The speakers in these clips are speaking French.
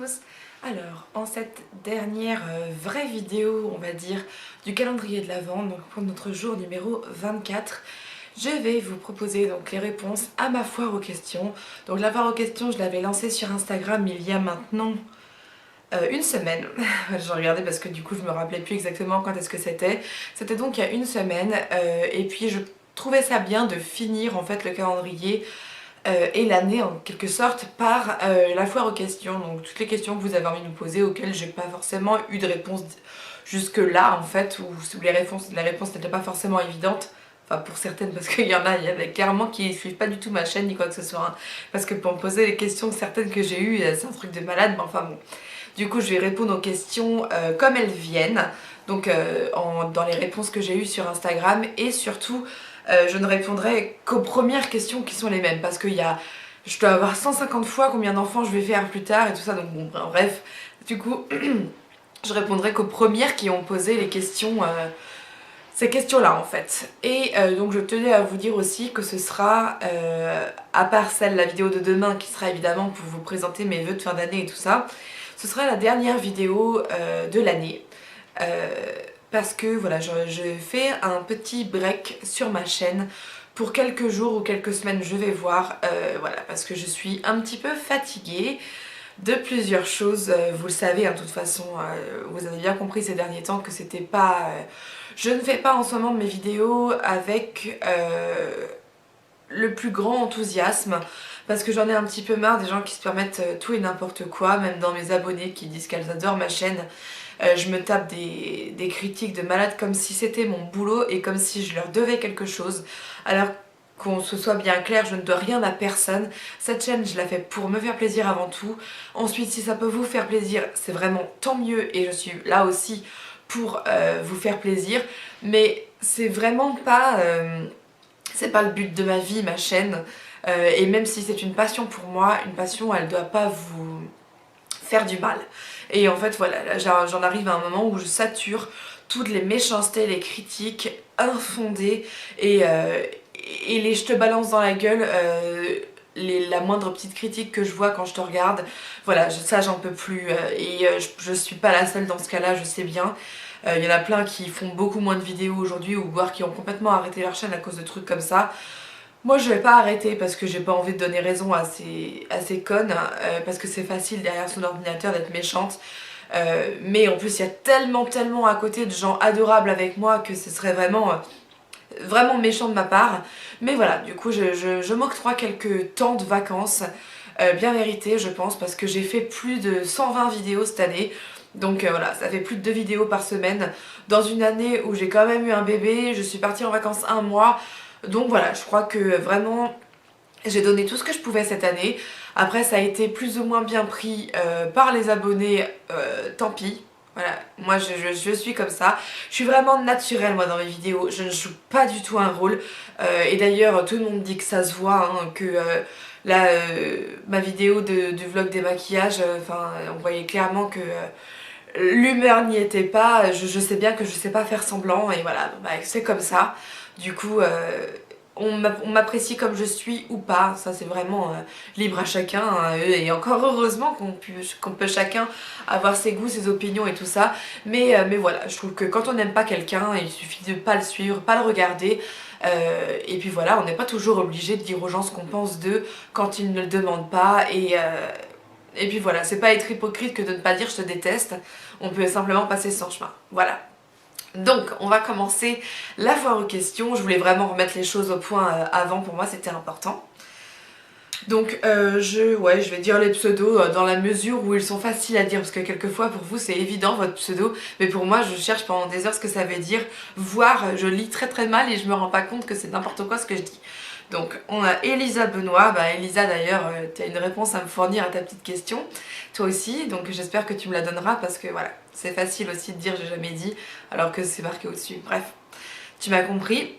tous. Alors, en cette dernière vraie vidéo, on va dire, du calendrier de l'Avent, donc pour notre jour numéro 24, je vais vous proposer donc les réponses à ma foire aux questions. Donc la foire aux questions, je l'avais lancée sur Instagram il y a maintenant une semaine. J'ai regardé parce que du coup je me rappelais plus exactement quand est-ce que c'était. C'était donc il y a une semaine et puis je trouvais ça bien de finir en fait le calendrier et l'année en quelque sorte par la foire aux questions. Donc toutes les questions que vous avez envie de me poser auxquelles j'ai pas forcément eu de réponse jusque là en fait, où les réponses n'étaient pas forcément évidentes. Enfin pour certaines parce qu'il y en a clairement qui suivent pas du tout ma chaîne ni quoi que ce soit hein. Parce que pour me poser les questions certaines que j'ai eues c'est un truc de malade, mais enfin bon. Du coup je vais répondre aux questions comme elles viennent, donc dans les réponses que j'ai eues sur Instagram, et surtout je ne répondrai qu'aux premières questions qui sont les mêmes, parce qu'il y a, je dois avoir 150 fois combien d'enfants je vais faire plus tard et tout ça, donc bon bref, du coup je répondrai qu'aux premières qui ont posé les questions, ces questions-là en fait. Et donc je tenais à vous dire aussi que ce sera, à part la vidéo de demain qui sera évidemment pour vous présenter mes vœux de fin d'année et tout ça, ce sera la dernière vidéo de l'année. Parce que voilà, je fais un petit break sur ma chaîne pour quelques jours ou quelques semaines, je vais voir, voilà, parce que je suis un petit peu fatiguée de plusieurs choses, vous le savez, hein, de toute façon, vous avez bien compris ces derniers temps que c'était pas... je ne fais pas en ce moment mes vidéos avec le plus grand enthousiasme, parce que j'en ai un petit peu marre des gens qui se permettent tout et n'importe quoi, même dans mes abonnés qui disent qu'elles adorent ma chaîne. Je me tape des critiques de malades comme si c'était mon boulot et comme si je leur devais quelque chose, alors qu'on se soit bien clair, je ne dois rien à personne. Cette chaîne, je la fais pour me faire plaisir avant tout. Ensuite, si ça peut vous faire plaisir, c'est vraiment tant mieux, et je suis là aussi pour vous faire plaisir, mais c'est vraiment pas... c'est pas le but de ma vie, ma chaîne, et même si c'est une passion pour moi, une passion, elle doit pas vous faire du mal. Et en fait voilà, là j'en arrive à un moment où je sature toutes les méchancetés, les critiques infondées et les je te balance dans la gueule, la moindre petite critique que je vois quand je te regarde, voilà, ça j'en peux plus, je suis pas la seule dans ce cas-là, je sais bien. Il y en a plein qui font beaucoup moins de vidéos aujourd'hui, ou voire qui ont complètement arrêté leur chaîne à cause de trucs comme ça. Moi je vais pas arrêter parce que j'ai pas envie de donner raison à ces connes, parce que c'est facile derrière son ordinateur d'être méchante. Mais en plus il y a tellement à côté de gens adorables avec moi que ce serait vraiment méchant de ma part. Mais voilà, du coup je m'octroie quelques temps de vacances, bien méritées je pense, parce que j'ai fait plus de 120 vidéos cette année. Donc voilà, ça fait plus de 2 vidéos par semaine, dans une année où j'ai quand même eu un bébé, je suis partie en vacances un mois. Donc voilà, je crois que vraiment j'ai donné tout ce que je pouvais cette année. Après ça a été plus ou moins bien pris par les abonnés, tant pis. Voilà, moi je suis comme ça. Je suis vraiment naturelle moi dans mes vidéos, je ne joue pas du tout un rôle. Et d'ailleurs tout le monde dit que ça se voit, hein, que là, ma vidéo du vlog des maquillages, enfin on voyait clairement que... l'humeur n'y était pas, je sais bien que je sais pas faire semblant, et voilà, bah, c'est comme ça. Du coup, on m'apprécie comme je suis ou pas, ça c'est vraiment libre à chacun, hein, et encore heureusement qu'on peut chacun avoir ses goûts, ses opinions et tout ça. Mais voilà, je trouve que quand on n'aime pas quelqu'un, il suffit de pas le suivre, pas le regarder. Et puis voilà, on n'est pas toujours obligé de dire aux gens ce qu'on pense d'eux quand ils ne le demandent pas, et puis voilà, c'est pas être hypocrite que de ne pas dire je te déteste, on peut simplement passer son chemin, voilà. Donc on va commencer la foire aux questions, je voulais vraiment remettre les choses au point avant, pour moi c'était important. Donc je vais dire les pseudos dans la mesure où ils sont faciles à dire, parce que quelquefois pour vous c'est évident votre pseudo, mais pour moi je cherche pendant des heures ce que ça veut dire, voire je lis très mal et je me rends pas compte que c'est n'importe quoi ce que je dis. Donc on a Elisa Benoît, bah Elisa d'ailleurs tu as une réponse à me fournir à ta petite question, toi aussi, donc j'espère que tu me la donneras, parce que voilà, c'est facile aussi de dire j'ai jamais dit alors que c'est marqué au-dessus, bref, tu m'as compris.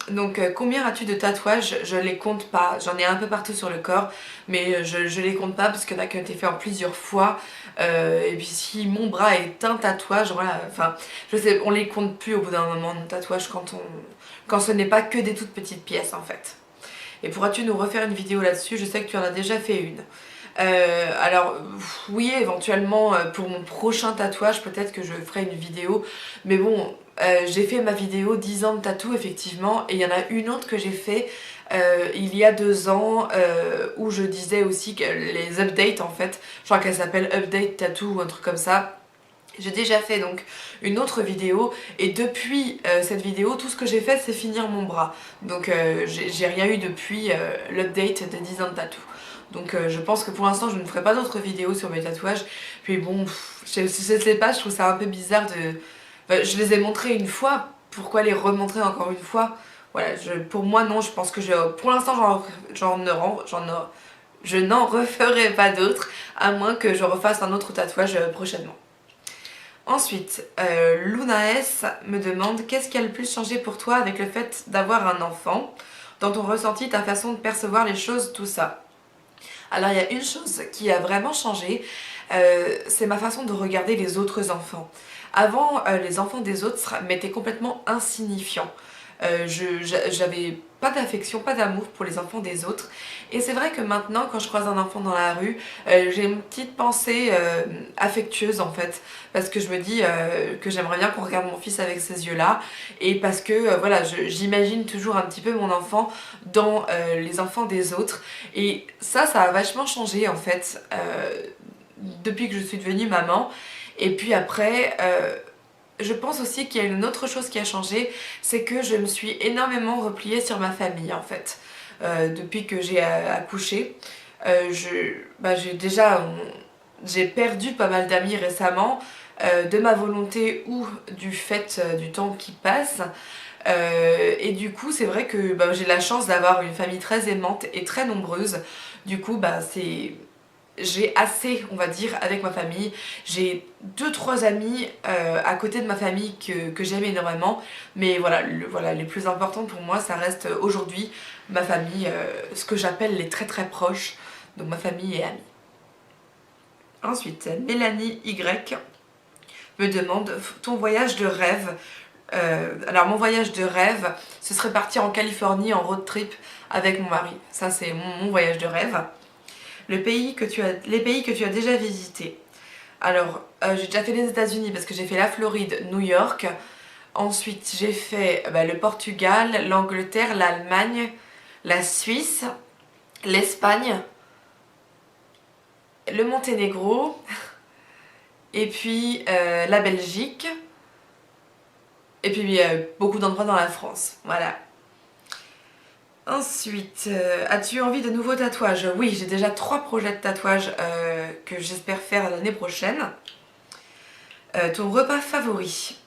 Donc combien as-tu de tatouages? Je les compte pas, j'en ai un peu partout sur le corps, mais je les compte pas parce qu'il y en a qui ont été faits en plusieurs fois, et puis si mon bras est un tatouage, voilà, enfin je sais, on les compte plus au bout d'un moment nos tatouages quand ce n'est pas que des toutes petites pièces en fait. Et pourras-tu nous refaire une vidéo là-dessus? Je sais que tu en as déjà fait une. Alors oui, éventuellement pour mon prochain tatouage peut-être que je ferai une vidéo, mais bon, j'ai fait ma vidéo 10 ans de tatou effectivement, et il y en a une autre que j'ai fait il y a 2 ans où je disais aussi que les updates en fait, je crois qu'elle s'appelle Update Tattoo ou un truc comme ça. J'ai déjà fait donc une autre vidéo, et depuis cette vidéo, tout ce que j'ai fait c'est finir mon bras. Donc j'ai rien eu depuis l'update de 10 ans de tatou. Donc je pense que pour l'instant je ne ferai pas d'autres vidéos sur mes tatouages. Puis bon, je sais pas, je trouve ça un peu bizarre de... Enfin, je les ai montrés une fois, pourquoi les remontrer encore une fois? Voilà, pour moi non, je pense que pour l'instant je n'en referai pas d'autres, à moins que je refasse un autre tatouage prochainement. Ensuite, Luna S me demande qu'est-ce qui a le plus changé pour toi avec le fait d'avoir un enfant, dans ton ressenti, ta façon de percevoir les choses, tout ça. Alors il y a une chose qui a vraiment changé, c'est ma façon de regarder les autres enfants. Avant, les enfants des autres m'étaient complètement insignifiants. J'avais pas d'affection, pas d'amour pour les enfants des autres. Et c'est vrai que maintenant, quand je croise un enfant dans la rue, j'ai une petite pensée affectueuse en fait. Parce que je me dis que j'aimerais bien qu'on regarde mon fils avec ces yeux-là. Et parce que voilà, j'imagine toujours un petit peu mon enfant dans les enfants des autres. Et ça a vachement changé en fait depuis que je suis devenue maman. Et puis après... je pense aussi qu'il y a une autre chose qui a changé, c'est que je me suis énormément repliée sur ma famille en fait. Depuis que j'ai accouché, j'ai perdu pas mal d'amis récemment, de ma volonté ou du fait du temps qui passe. Et du coup c'est vrai que j'ai la chance d'avoir une famille très aimante et très nombreuse. Du coup j'ai assez, on va dire, avec ma famille. J'ai 2-3 amis à côté de ma famille que j'aime énormément. Mais voilà, les plus importants pour moi, ça reste aujourd'hui ma famille, ce que j'appelle les très très proches. Donc ma famille et amis. Ensuite, Mélanie Y me demande ton voyage de rêve. Alors mon voyage de rêve, ce serait partir en Californie en road trip avec mon mari. Ça c'est mon voyage de rêve. Les pays que tu as déjà visités. Alors, j'ai déjà fait les États-Unis parce que j'ai fait la Floride, New York. Ensuite, j'ai fait le Portugal, l'Angleterre, l'Allemagne, la Suisse, l'Espagne, le Monténégro, et puis la Belgique, et puis beaucoup d'endroits dans la France. Voilà. Ensuite, as-tu envie de nouveaux tatouages? Oui, j'ai déjà 3 projets de tatouages que j'espère faire l'année prochaine. Ton repas favori?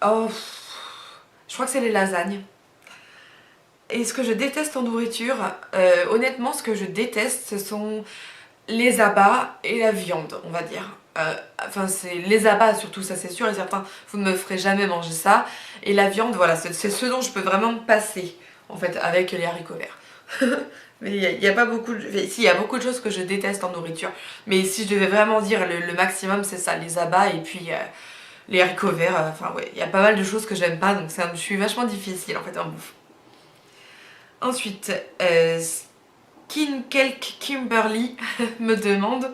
Oh, je crois que c'est les lasagnes. Et ce que je déteste en nourriture, honnêtement, ce que je déteste, ce sont les abats et la viande, on va dire. Enfin, c'est les abats surtout, ça c'est sûr et certain, vous ne me ferez jamais manger ça. Et la viande, voilà, c'est ce dont je peux vraiment me passer, en fait, avec les haricots verts. Mais il y a pas beaucoup de... Si, il y a beaucoup de choses que je déteste en nourriture. Mais si je devais vraiment dire le maximum, c'est ça, les abats et puis les haricots verts. Enfin, ouais, il y a pas mal de choses que j'aime pas, donc je suis vachement difficile, en fait, en bouffe. Ensuite, Kelk Kimberly me demande: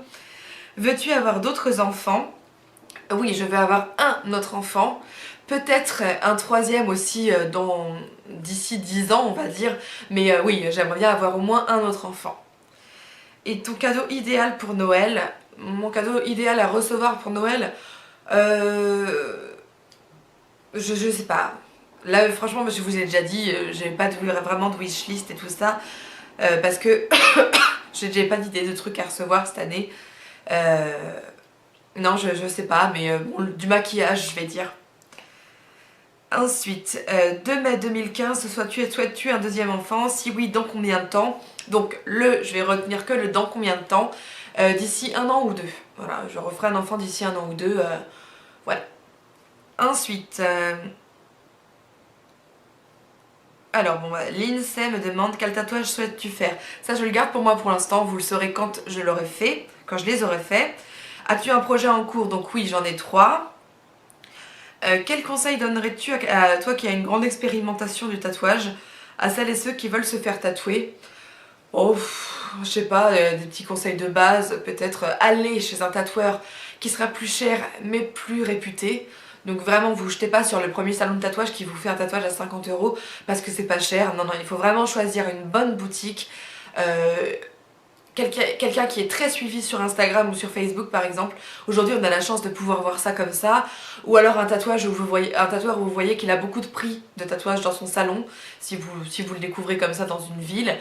veux-tu avoir d'autres enfants? Oui, je vais avoir un autre enfant, peut-être un troisième aussi d'ici 10 ans on va dire, mais oui, j'aimerais bien avoir au moins un autre enfant. Et ton cadeau idéal pour Noël? Mon cadeau idéal à recevoir pour Noël, je sais pas. Là franchement, je vous ai déjà dit, j'ai pas vraiment de wishlist et tout ça, parce que j'ai pas d'idée de trucs à recevoir cette année. Non, je sais pas, mais bon, du maquillage, je vais dire. Ensuite, 2 mai 2015, souhaites-tu un deuxième enfant? Si oui, dans combien de temps? Donc, je vais retenir que le dans combien de temps? D'ici 1 an ou 2. Voilà, je referai un enfant d'ici 1 an ou 2. Voilà. Ensuite, alors bon, l'INSEE me demande quel tatouage souhaites-tu faire? Ça, je le garde pour moi pour l'instant, vous le saurez quand je l'aurai fait, quand je les aurai fait. As-tu un projet en cours? Donc oui, j'en ai 3. Quel conseil donnerais-tu à toi qui as une grande expérimentation du tatouage, à celles et ceux qui veulent se faire tatouer? Oh, je sais pas, des petits conseils de base, peut-être aller chez un tatoueur qui sera plus cher mais plus réputé. Donc vraiment vous jetez pas sur le premier salon de tatouage qui vous fait un tatouage à 50 € parce que c'est pas cher. Non, non, il faut vraiment choisir une bonne boutique. Quelqu'un qui est très suivi sur Instagram ou sur Facebook par exemple. Aujourd'hui on a la chance de pouvoir voir ça comme ça. Ou alors un tatouage où un tatoueur où vous voyez qu'il a beaucoup de prix de tatouage dans son salon, si vous le découvrez comme ça dans une ville.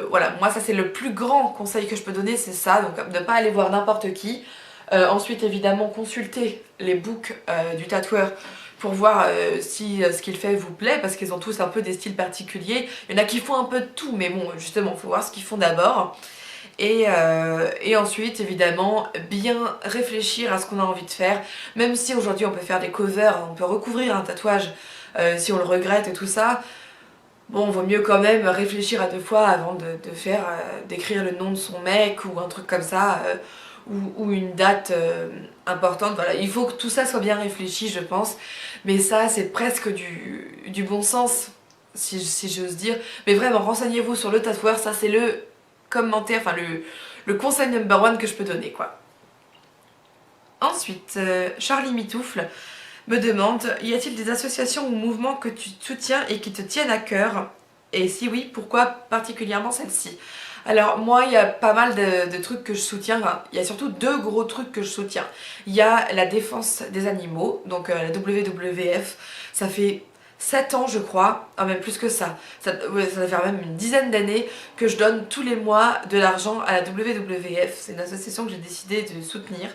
Voilà, moi ça c'est le plus grand conseil que je peux donner, c'est ça, donc ne pas aller voir n'importe qui. Ensuite évidemment consulter les books du tatoueur pour voir si ce qu'il fait vous plaît, parce qu'ils ont tous un peu des styles particuliers. Il y en a qui font un peu de tout, mais bon justement il faut voir ce qu'ils font d'abord. Et ensuite évidemment bien réfléchir à ce qu'on a envie de faire, même si aujourd'hui on peut faire des covers, on peut recouvrir un tatouage si on le regrette et tout ça. Bon, vaut mieux quand même réfléchir à 2 fois avant de faire, d'écrire le nom de son mec ou un truc comme ça, ou une date importante. Voilà, il faut que tout ça soit bien réfléchi, je pense. Mais ça, c'est presque du bon sens, si j'ose dire. Mais vraiment, renseignez-vous sur le tatoueur, ça c'est le commentaire, enfin le conseil number one que je peux donner, quoi. Ensuite, Charlie Mitoufle me demande, y a-t-il des associations ou mouvements que tu soutiens et qui te tiennent à cœur? Et si oui, pourquoi particulièrement celle-ci? Alors moi, il y a pas mal de trucs que je soutiens, enfin, il y a surtout 2 gros trucs que je soutiens. Il y a la défense des animaux, donc la WWF, ça fait 7 ans je crois, même plus que ça. Ouais, ça va faire même une dizaine d'années que je donne tous les mois de l'argent à la WWF. C'est une association que j'ai décidé de soutenir.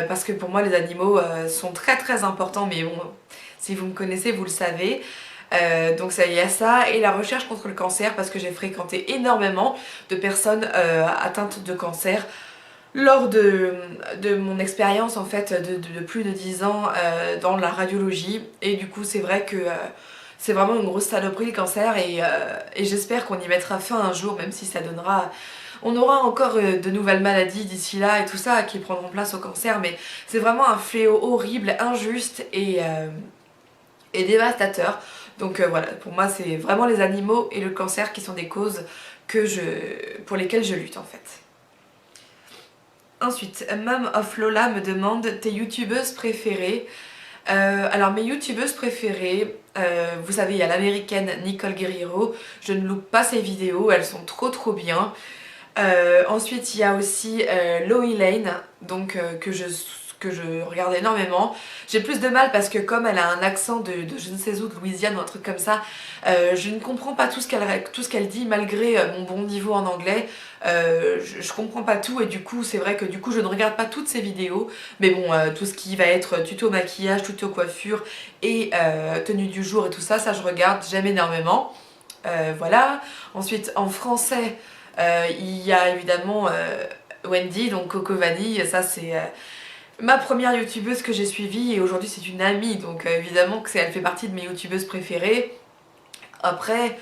Parce que pour moi les animaux sont très très importants, mais bon, si vous me connaissez vous le savez. Donc ça y a ça, et la recherche contre le cancer, parce que j'ai fréquenté énormément de personnes atteintes de cancer lors de mon expérience en fait de plus de 10 ans dans la radiologie, et du coup c'est vrai que c'est vraiment une grosse saloperie le cancer, et j'espère qu'on y mettra fin un jour, même si ça donnera... On aura encore de nouvelles maladies d'ici là et tout ça qui prendront place au cancer, mais c'est vraiment un fléau horrible, injuste et dévastateur. Donc voilà, pour moi c'est vraiment les animaux et le cancer qui sont des causes pour lesquelles je lutte en fait. Ensuite, Mom of Lola me demande tes youtubeuses préférées. Alors mes youtubeuses préférées, vous savez il y a l'américaine Nicole Guerriero, je ne loupe pas ses vidéos, elles sont trop bien. Ensuite il y a aussi Loey Lane, donc que je regarde énormément. J'ai plus de mal parce que comme elle a un accent de je ne sais où, de Louisiane ou un truc comme ça, je ne comprends pas tout ce qu'elle dit malgré mon bon niveau en anglais. Je comprends pas tout, et du coup c'est vrai que du coup je ne regarde pas toutes ses vidéos, mais bon tout ce qui va être tuto maquillage, tuto coiffure et tenue du jour et tout ça, ça je regarde, j'aime énormément. Voilà. Ensuite en français il y a évidemment Wendy, donc Coco Vanille, ça c'est ma première youtubeuse que j'ai suivie, et aujourd'hui c'est une amie, donc évidemment que elle fait partie de mes youtubeuses préférées. Après,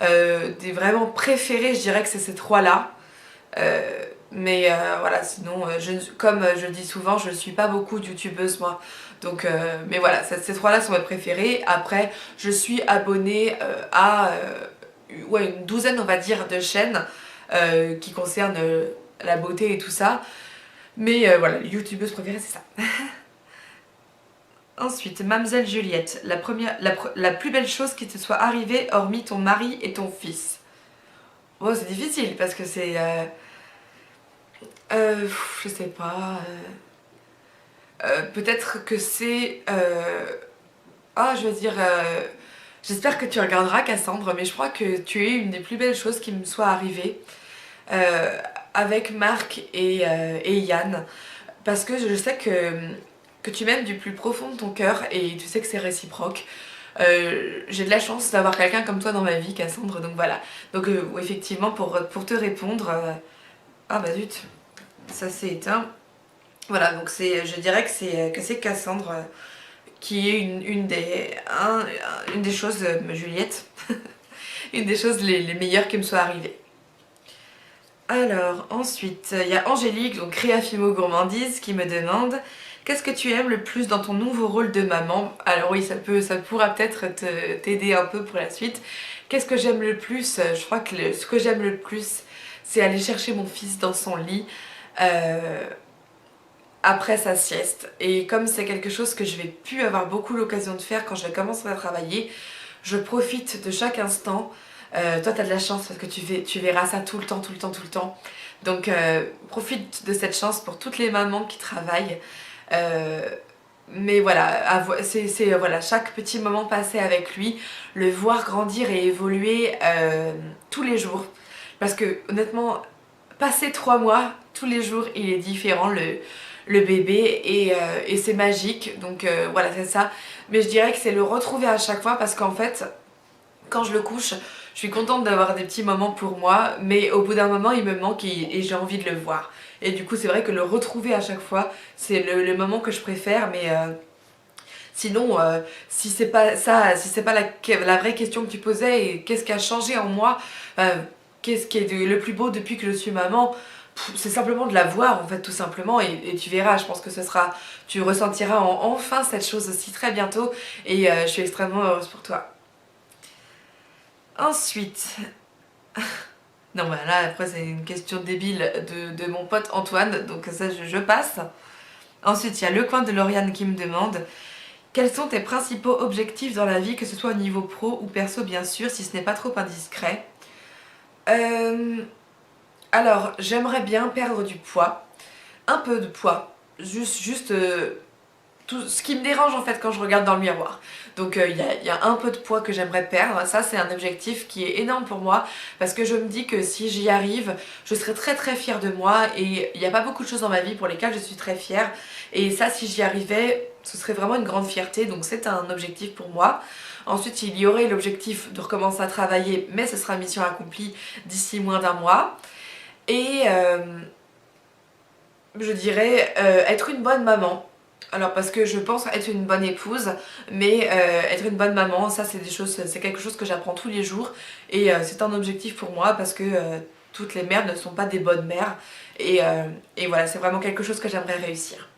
des vraiment préférées, je dirais que c'est ces 3-là. Mais voilà, sinon, comme je dis souvent, je ne suis pas beaucoup de youtubeuses moi. Donc, mais voilà, ces 3-là sont mes préférées. Après, je suis abonnée à ouais, une douzaine, on va dire, de chaînes qui concernent la beauté et tout ça. Mais voilà, les youtubeuses préférées, c'est ça. Ensuite, Mademoiselle Juliette, la plus belle chose qui te soit arrivée hormis ton mari et ton fils. Bon, c'est difficile parce que c'est... je sais pas... peut-être que c'est... Ah, je veux dire... J'espère que tu regarderas Cassandre, mais je crois que tu es une des plus belles choses qui me soit arrivée avec Marc et Yann. Parce que je sais que tu m'aimes du plus profond de ton cœur, et tu sais que c'est réciproque. J'ai de la chance d'avoir quelqu'un comme toi dans ma vie, Cassandre, donc voilà. Donc effectivement, pour te répondre... Ah bah zut, ça s'est éteint. Voilà, donc je dirais que c'est Cassandre qui est une des choses, Juliette, une des choses les meilleures qui me soient arrivées. Alors ensuite, il y a Angélique, donc Créafimo Gourmandise, qui me demande qu'est-ce que tu aimes le plus dans ton nouveau rôle de maman? Alors oui, ça pourra peut-être t'aider un peu pour la suite. Qu'est-ce que j'aime le plus? Je crois que ce que j'aime le plus, c'est aller chercher mon fils dans son lit après sa sieste. Et comme c'est quelque chose que je vais plus avoir beaucoup l'occasion de faire quand je vais commencer à travailler, je profite de chaque instant. Toi, tu as de la chance parce que tu verras ça tout le temps, tout le temps, tout le temps. Donc, profite de cette chance pour toutes les mamans qui travaillent. Euh, mais voilà, voilà, chaque petit moment passé avec lui, le voir grandir et évoluer tous les jours. Parce que honnêtement, passer 3 mois, tous les jours, il est différent le bébé et c'est magique. Donc voilà, c'est ça. Mais je dirais que c'est le retrouver à chaque fois parce qu'en fait, quand je le couche, je suis contente d'avoir des petits moments pour moi, mais au bout d'un moment, il me manque et j'ai envie de le voir. Et du coup, c'est vrai que le retrouver à chaque fois, c'est le moment que je préfère, mais sinon, si c'est pas ça, si c'est pas la vraie question que tu posais, et qu'est-ce qui a changé en moi, qu'est-ce qui est le plus beau depuis que je suis maman, c'est simplement de la voir en fait tout simplement et tu verras, je pense que tu ressentiras enfin cette chose aussi très bientôt et je suis extrêmement heureuse pour toi. Ensuite, non bah là après c'est une question débile de mon pote Antoine, donc ça je passe. Ensuite il y a le coin de Lauriane qui me demande: quels sont tes principaux objectifs dans la vie, que ce soit au niveau pro ou perso bien sûr, si ce n'est pas trop indiscret? Alors, j'aimerais bien perdre du poids, un peu de poids, juste tout ce qui me dérange en fait quand je regarde dans le miroir. Donc il y a un peu de poids que j'aimerais perdre, ça c'est un objectif qui est énorme pour moi parce que je me dis que si j'y arrive, je serai très très fière de moi et il n'y a pas beaucoup de choses dans ma vie pour lesquelles je suis très fière et ça si j'y arrivais, ce serait vraiment une grande fierté, donc c'est un objectif pour moi. Ensuite il y aurait l'objectif de recommencer à travailler mais ce sera mission accomplie d'ici moins d'un mois. Et je dirais être une bonne maman. Alors parce que je pense être une bonne épouse, mais être une bonne maman, ça c'est quelque chose que j'apprends tous les jours et c'est un objectif pour moi parce que toutes les mères ne sont pas des bonnes mères et voilà, c'est vraiment quelque chose que j'aimerais réussir.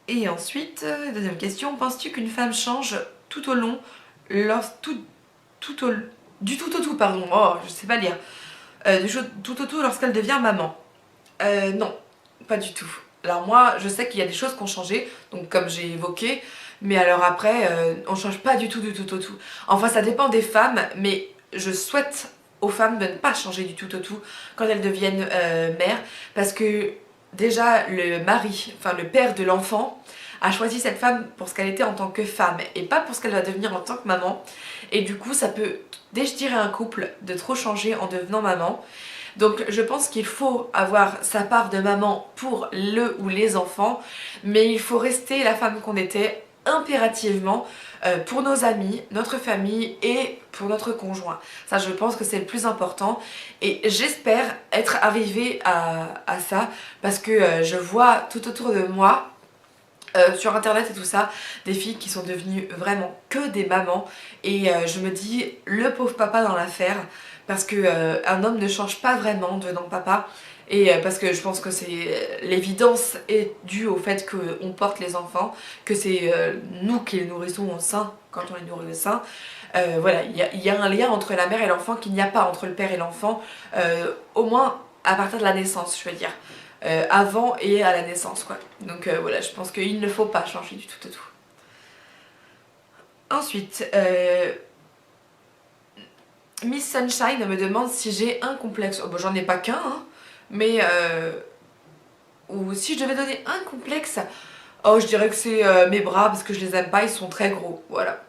Et ensuite, deuxième question, penses-tu qu'une femme change tout au long, tout au, du tout au tout, pardon, oh je sais pas lire, tout au tout lorsqu'elle devient maman? Non, pas du tout. Alors moi, je sais qu'il y a des choses qui ont changé, donc comme j'ai évoqué, mais alors après, on change pas du tout, du tout au tout. Enfin, ça dépend des femmes, mais je souhaite aux femmes de ne pas changer du tout au tout quand elles deviennent mères, parce que déjà le mari, enfin le père de l'enfant, a choisi cette femme pour ce qu'elle était en tant que femme et pas pour ce qu'elle va devenir en tant que maman. Et du coup, ça peut déchirer un couple de trop changer en devenant maman. Donc je pense qu'il faut avoir sa part de maman pour le ou les enfants, mais il faut rester la femme qu'on était impérativement pour nos amis, notre famille et pour notre conjoint. Ça je pense que c'est le plus important et j'espère être arrivée à ça parce que je vois tout autour de moi sur internet et tout ça, des filles qui sont devenues vraiment que des mamans et je me dis le pauvre papa dans l'affaire parce que un homme ne change pas vraiment devenant papa et parce que je pense que c'est l'évidence est due au fait qu'on porte les enfants, que c'est nous qui les nourrissons au sein quand on les nourrit au sein. Voilà, il y a un lien entre la mère et l'enfant qu'il n'y a pas entre le père et l'enfant, au moins à partir de la naissance, je veux dire. Avant et à la naissance quoi. Donc voilà, je pense qu'il ne faut pas changer du tout au tout. Ensuite, Miss Sunshine me demande si j'ai un complexe. Oh, bon, j'en ai pas qu'un, hein, mais ou si je devais donner un complexe, oh je dirais que c'est mes bras parce que je les aime pas, ils sont très gros, voilà.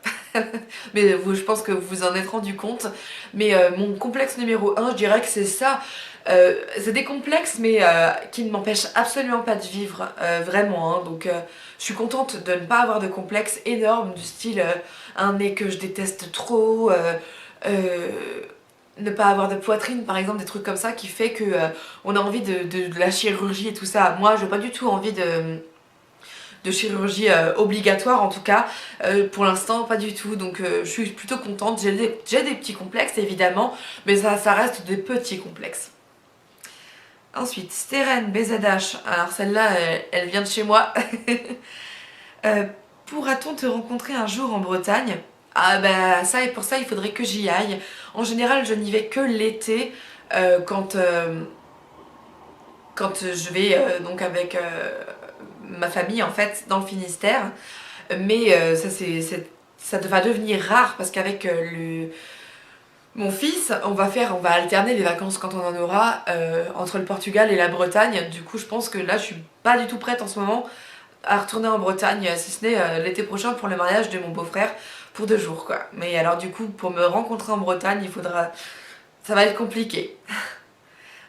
Mais je pense que vous vous en êtes rendu compte. Mais mon complexe numéro un, je dirais que c'est ça. C'est des complexes mais qui ne m'empêchent absolument pas de vivre, vraiment. Hein. Donc je suis contente de ne pas avoir de complexe énorme du style un nez que je déteste trop, ne pas avoir de poitrine par exemple, des trucs comme ça qui fait que on a envie de la chirurgie et tout ça. Moi j'ai pas du tout envie de chirurgie obligatoire en tout cas, pour l'instant pas du tout, donc je suis plutôt contente. J'ai des petits complexes évidemment, mais ça reste des petits complexes. Ensuite, Steren BZH, alors celle-là elle vient de chez moi. Pourra-t-on te rencontrer un jour en Bretagne? Ah bah ça et pour ça il faudrait que j'y aille. En général je n'y vais que l'été, quand, quand je vais donc avec ma famille en fait dans le Finistère. Mais ça va devenir rare parce qu'avec mon fils, on va alterner les vacances quand on en aura entre le Portugal et la Bretagne. Du coup, je pense que là, je suis pas du tout prête en ce moment à retourner en Bretagne, si ce n'est l'été prochain pour le mariage de mon beau-frère pour 2 jours, quoi. Mais alors, du coup, pour me rencontrer en Bretagne, ça va être compliqué.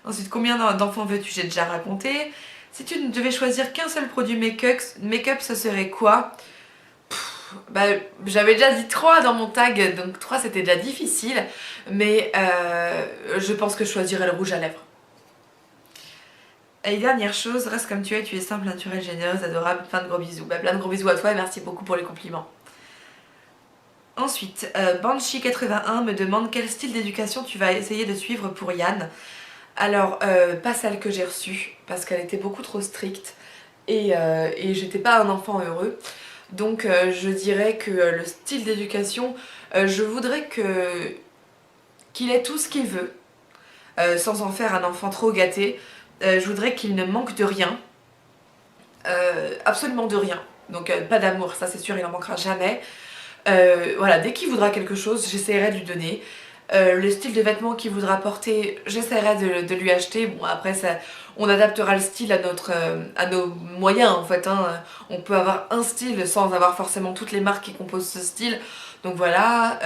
Ensuite, combien d'enfants veux-tu? J'ai déjà raconté. Si tu ne devais choisir qu'un seul produit make-up, ce serait quoi? Bah, j'avais déjà dit 3 dans mon tag, donc 3 c'était déjà difficile, mais je pense que je choisirais le rouge à lèvres. Et dernière chose, reste comme tu es simple, naturelle, généreuse, adorable, plein de gros bisous. Bah, plein de gros bisous à toi et merci beaucoup pour les compliments. Ensuite, Banshee81 me demande quel style d'éducation tu vas essayer de suivre pour Yann. Alors, pas celle que j'ai reçue, parce qu'elle était beaucoup trop stricte et j'étais pas un enfant heureux. Donc je dirais que le style d'éducation, je voudrais qu'il ait tout ce qu'il veut, sans en faire un enfant trop gâté. Je voudrais qu'il ne manque de rien, absolument de rien. Donc pas d'amour, ça c'est sûr, il n'en manquera jamais. Voilà, dès qu'il voudra quelque chose, j'essaierai de lui donner. Le style de vêtements qu'il voudra porter, j'essaierai de lui acheter. Bon, après, on adaptera le style à nos moyens en fait. Hein. On peut avoir un style sans avoir forcément toutes les marques qui composent ce style. Donc voilà,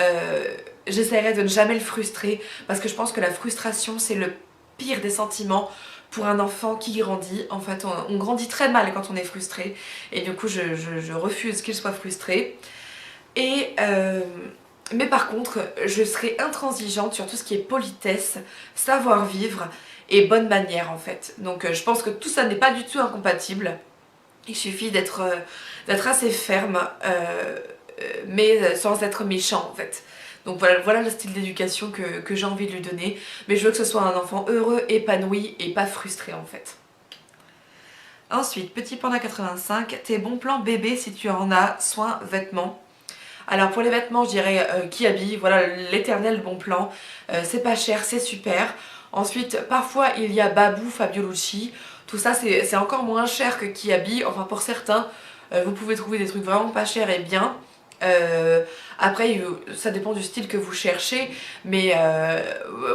j'essaierai de ne jamais le frustrer parce que je pense que la frustration, c'est le pire des sentiments pour un enfant qui grandit. En fait, on grandit très mal quand on est frustré. Et du coup, je refuse qu'il soit frustré. Mais par contre, je serai intransigeante sur tout ce qui est politesse, savoir-vivre et bonne manière en fait. Donc je pense que tout ça n'est pas du tout incompatible. Il suffit d'être assez ferme, mais sans être méchant en fait. Donc voilà le style d'éducation que j'ai envie de lui donner. Mais je veux que ce soit un enfant heureux, épanoui et pas frustré en fait. Ensuite, Petit Panda 85, tes bons plans bébé si tu en as, soins, vêtements. Alors pour les vêtements, je dirais Kiabi, voilà l'éternel bon plan. C'est pas cher, c'est super. Ensuite, parfois il y a Babou, Fabiolucci. Tout ça c'est encore moins cher que Kiabi. Enfin pour certains, vous pouvez trouver des trucs vraiment pas chers et bien. Après, ça dépend du style que vous cherchez, mais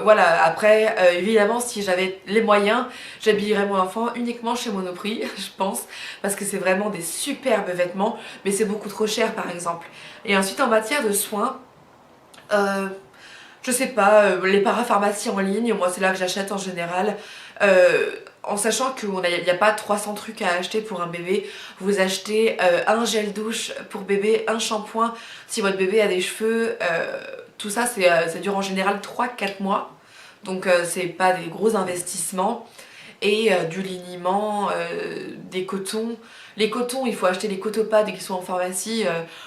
voilà, après, évidemment, si j'avais les moyens, j'habillerais mon enfant uniquement chez Monoprix, je pense, parce que c'est vraiment des superbes vêtements, mais c'est beaucoup trop cher par exemple. Et ensuite, en matière de soins, euh, je sais pas, les parapharmacies en ligne, moi c'est là que j'achète en général. En sachant qu'il n'y a pas 300 trucs à acheter pour un bébé, vous achetez un gel douche pour bébé, un shampoing si votre bébé a des cheveux, tout ça ça dure en général 3-4 mois, donc c'est pas des gros investissements. Et du liniment, des cotons. Les cotons, il faut acheter les cotopads qui sont en pharmacie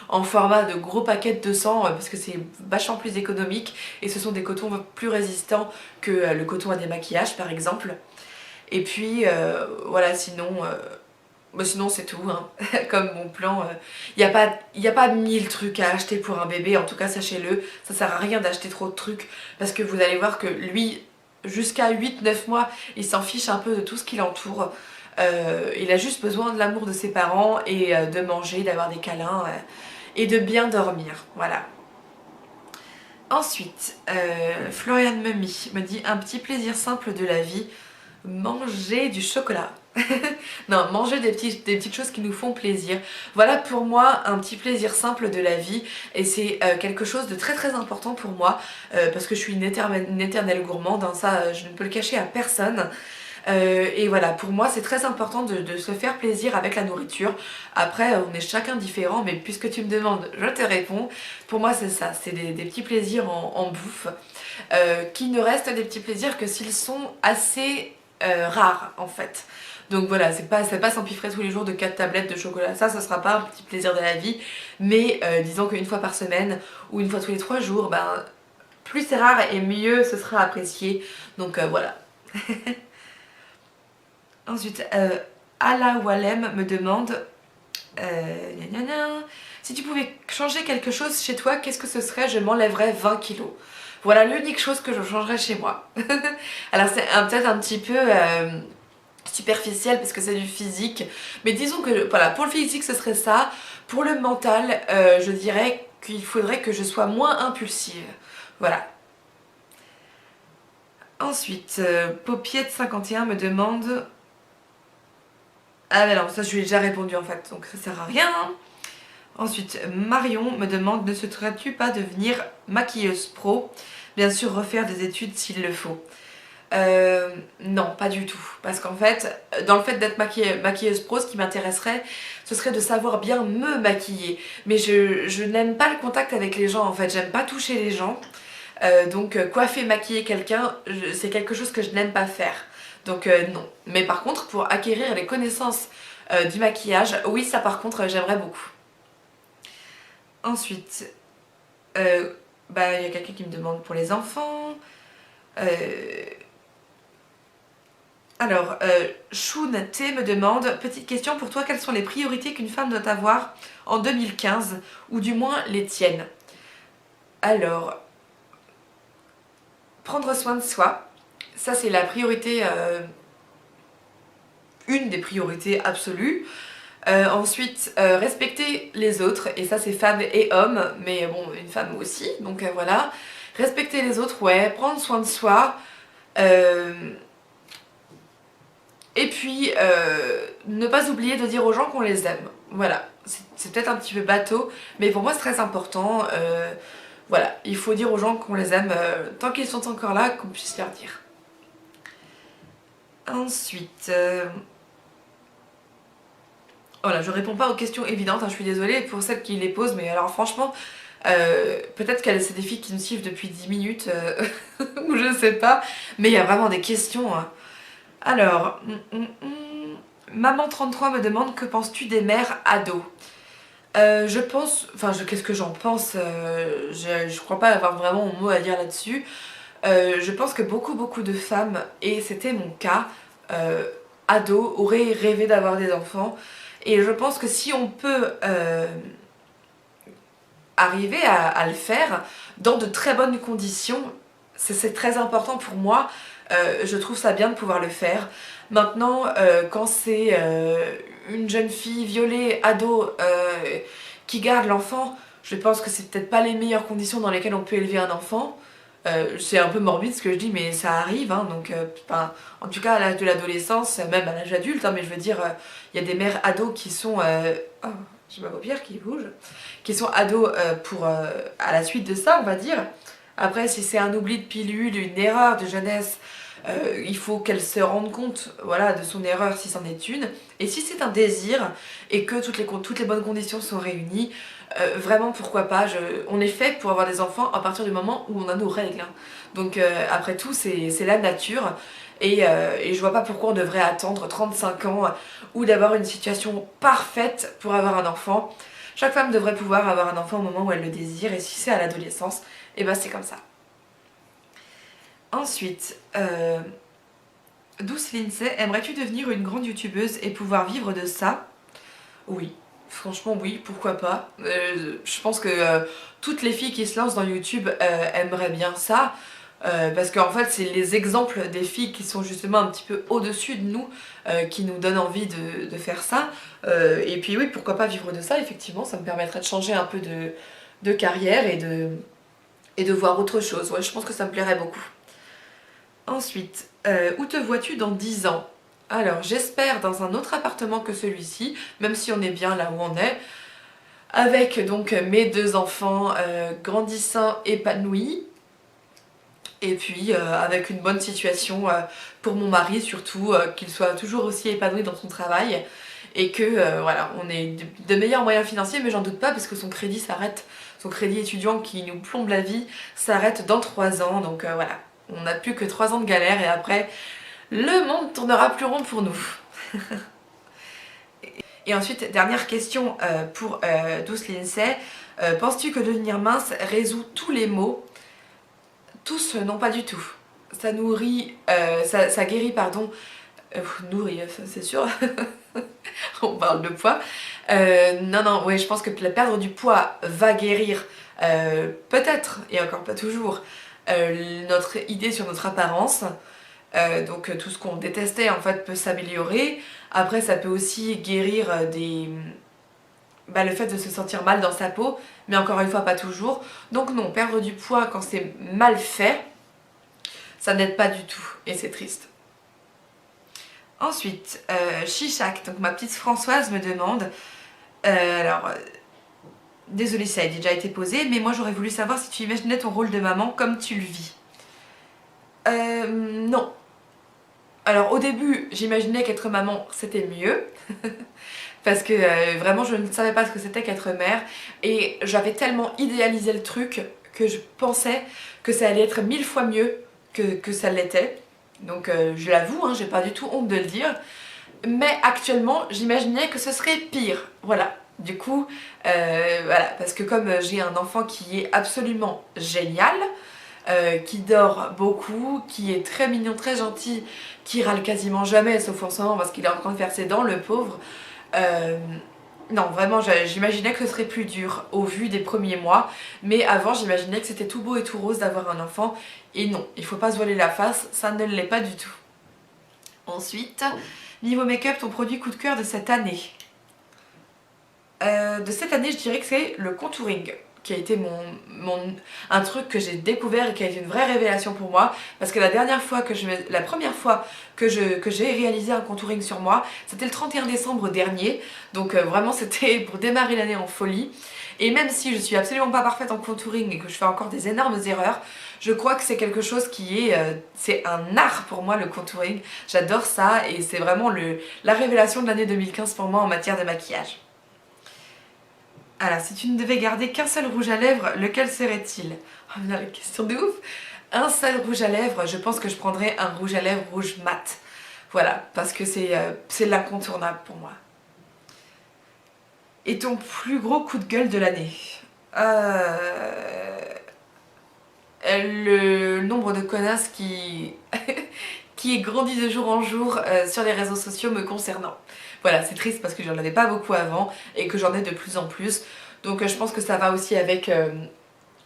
en format de gros paquets de 200 parce que c'est vachement plus économique et ce sont des cotons plus résistants que le coton à démaquillage par exemple. Et puis voilà, sinon c'est tout, hein. Comme mon plan, il n'y a pas 1000 trucs à acheter pour un bébé, en tout cas sachez-le, ça sert à rien d'acheter trop de trucs parce que vous allez voir que lui, jusqu'à 8-9 mois, il s'en fiche un peu de tout ce qui l'entoure. Il a juste besoin de l'amour de ses parents et de manger, d'avoir des câlins et de bien dormir, voilà. Ensuite, Florian Mummy me dit un petit plaisir simple de la vie, manger du chocolat. Non, manger des petites choses qui nous font plaisir. Voilà pour moi un petit plaisir simple de la vie et c'est quelque chose de très très important pour moi parce que je suis une éternelle gourmande, hein, ça je ne peux le cacher à personne. Et voilà, pour moi c'est très important de se faire plaisir avec la nourriture. Après on est chacun différent, mais puisque tu me demandes, je te réponds. Pour moi c'est ça, c'est des petits plaisirs en bouffe qui ne restent des petits plaisirs que s'ils sont assez rares en fait. Donc voilà, c'est pas s'empiffrer tous les jours de 4 tablettes de chocolat, ça sera pas un petit plaisir de la vie, mais disons qu'une fois par semaine ou une fois tous les 3 jours, ben, plus c'est rare et mieux ce sera apprécié, donc voilà. Ensuite, Ala Walem me demande si tu pouvais changer quelque chose chez toi, qu'est-ce que ce serait? Je m'enlèverais 20 kilos. Voilà l'unique chose que je changerais chez moi. Alors c'est peut-être un petit peu superficiel parce que c'est du physique, mais disons que voilà, pour le physique ce serait ça. Pour le mental, je dirais qu'il faudrait que je sois moins impulsive. Voilà. Ensuite, Paupiette51 me demande... Ah mais non, ça je lui ai déjà répondu en fait, donc ça sert à rien. Ensuite, Marion me demande, ne souhaiterais-tu pas devenir maquilleuse pro? Bien sûr, refaire des études s'il le faut. Non, pas du tout. Parce qu'en fait, dans le fait d'être maquilleuse pro, ce qui m'intéresserait, ce serait de savoir bien me maquiller. Mais je n'aime pas le contact avec les gens en fait, j'aime pas toucher les gens. Donc coiffer, maquiller quelqu'un, c'est quelque chose que je n'aime pas faire. Donc non. Mais par contre, pour acquérir les connaissances du maquillage, oui, ça par contre, j'aimerais beaucoup. Ensuite, il y a quelqu'un qui me demande pour les enfants. Shun T me demande, petite question pour toi, quelles sont les priorités qu'une femme doit avoir en 2015, ou du moins les tiennes? Alors, prendre soin de soi, ça c'est la priorité, une des priorités absolues. Ensuite, respecter les autres, et ça c'est femmes et hommes, mais bon, une femme aussi, donc voilà. Respecter les autres, ouais, prendre soin de soi. Et puis, ne pas oublier de dire aux gens qu'on les aime. Voilà, c'est peut-être un petit peu bateau, mais pour moi c'est très important. Voilà, il faut dire aux gens qu'on les aime tant qu'ils sont encore là, qu'on puisse leur dire. Ensuite... Voilà, je réponds pas aux questions évidentes, hein, je suis désolée pour celles qui les posent, mais alors franchement, peut-être que c'est des filles qui nous suivent depuis 10 minutes, ou je sais pas, mais il y a vraiment des questions. Hein. Alors, Maman33 me demande, que penses-tu des mères ados? Je pense, qu'est-ce que j'en pense, je crois pas avoir vraiment mon mot à dire là-dessus. Je pense que beaucoup de femmes, et c'était mon cas, ados, auraient rêvé d'avoir des enfants. Et je pense que si on peut arriver à le faire dans de très bonnes conditions, c'est très important pour moi. Je trouve ça bien de pouvoir le faire. Maintenant, quand c'est une jeune fille violée, ado, qui garde l'enfant, je pense que c'est peut-être pas les meilleures conditions dans lesquelles on peut élever un enfant. C'est un peu morbide ce que je dis, mais ça arrive, hein, donc en tout cas à l'âge de l'adolescence, même à l'âge adulte, hein, mais je veux dire, il y a des mères ados qui sont... Oh, j'ai ma paupière qui bouge, qui sont ados à la suite de ça, on va dire. Après, si c'est un oubli de pilule, une erreur de jeunesse, il faut qu'elle se rende compte, voilà, de son erreur si c'en est une. Et si c'est un désir et que toutes les bonnes conditions sont réunies, vraiment pourquoi pas. On est fait pour avoir des enfants à partir du moment où on a nos règles. Hein. Donc après tout, c'est la nature. Et je vois pas pourquoi on devrait attendre 35 ans ou d'avoir une situation parfaite pour avoir un enfant. Chaque femme devrait pouvoir avoir un enfant au moment où elle le désire, et si c'est à l'adolescence, et ben c'est comme ça. Ensuite, Douce Lindsay, aimerais-tu devenir une grande youtubeuse et pouvoir vivre de ça? Oui, franchement oui, pourquoi pas. Je pense que toutes les filles qui se lancent dans YouTube aimeraient bien ça. Parce qu'en fait c'est les exemples des filles qui sont justement un petit peu au-dessus de nous qui nous donnent envie de faire ça. Et puis oui, pourquoi pas vivre de ça, effectivement, ça me permettrait de changer un peu de carrière et de voir autre chose. Ouais, je pense que ça me plairait beaucoup. Ensuite, où te vois-tu dans 10 ans? Alors j'espère dans un autre appartement que celui-ci, même si on est bien là où on est, avec donc mes 2 enfants grandissants, épanouis. Et puis avec une bonne situation pour mon mari surtout, qu'il soit toujours aussi épanoui dans son travail et que voilà, on ait de meilleurs moyens financiers, mais j'en doute pas parce que son crédit s'arrête, son crédit étudiant qui nous plombe la vie s'arrête dans 3 ans, donc voilà, on n'a plus que 3 ans de galère et après le monde tournera plus rond pour nous. Et ensuite, dernière question pour Douce Lindsay, penses-tu que devenir mince résout tous les maux? Tous, non pas du tout. Ça nourrit, ça guérit, pardon, nourrit, c'est sûr, on parle de poids. Non, ouais, je pense que perdre du poids va guérir, peut-être, et encore pas toujours, notre idée sur notre apparence. Donc tout ce qu'on détestait en fait peut s'améliorer. Après ça peut aussi guérir le fait de se sentir mal dans sa peau, mais encore une fois pas toujours. Donc non, perdre du poids quand c'est mal fait, ça n'aide pas du tout et c'est triste. Ensuite, Chichac, donc ma petite Françoise me demande, désolée si ça a déjà été posé, mais moi j'aurais voulu savoir si tu imaginais ton rôle de maman comme tu le vis. Non. Alors au début, j'imaginais qu'être maman c'était mieux, parce que vraiment je ne savais pas ce que c'était qu'être mère, et j'avais tellement idéalisé le truc que je pensais que ça allait être 1000 fois mieux que ça l'était. Donc je l'avoue, hein, j'ai pas du tout honte de le dire. Mais actuellement, j'imaginais que ce serait pire. Voilà. Du coup, voilà, parce que comme j'ai un enfant qui est absolument génial, qui dort beaucoup, qui est très mignon, très gentil, qui râle quasiment jamais, sauf en ce moment parce qu'il est en train de faire ses dents, le pauvre. Non, vraiment, j'imaginais que ce serait plus dur au vu des premiers mois, mais avant, j'imaginais que c'était tout beau et tout rose d'avoir un enfant, et non, il faut pas se voiler la face, ça ne l'est pas du tout. Ensuite, niveau make-up, ton produit coup de cœur de cette année. De cette année, je dirais que c'est le contouring, qui a été un truc que j'ai découvert et qui a été une vraie révélation pour moi, parce que la première fois que j'ai réalisé un contouring sur moi, c'était le 31 décembre dernier, donc vraiment c'était pour démarrer l'année en folie. Et même si je suis absolument pas parfaite en contouring et que je fais encore des énormes erreurs, je crois que c'est quelque chose qui est... c'est un art pour moi, le contouring. J'adore ça et c'est vraiment la révélation de l'année 2015 pour moi en matière de maquillage. Alors, si tu ne devais garder qu'un seul rouge à lèvres, lequel serait-il? Oh non, la question de ouf. Un seul rouge à lèvres, je pense que je prendrais un rouge à lèvres rouge mat. Voilà, parce que c'est l'incontournable pour moi. Et ton plus gros coup de gueule de l'année? Le nombre de connasses qui grandit de jour en jour sur les réseaux sociaux me concernant. Voilà, c'est triste parce que j'en avais pas beaucoup avant et que j'en ai de plus en plus. Donc je pense que ça va aussi avec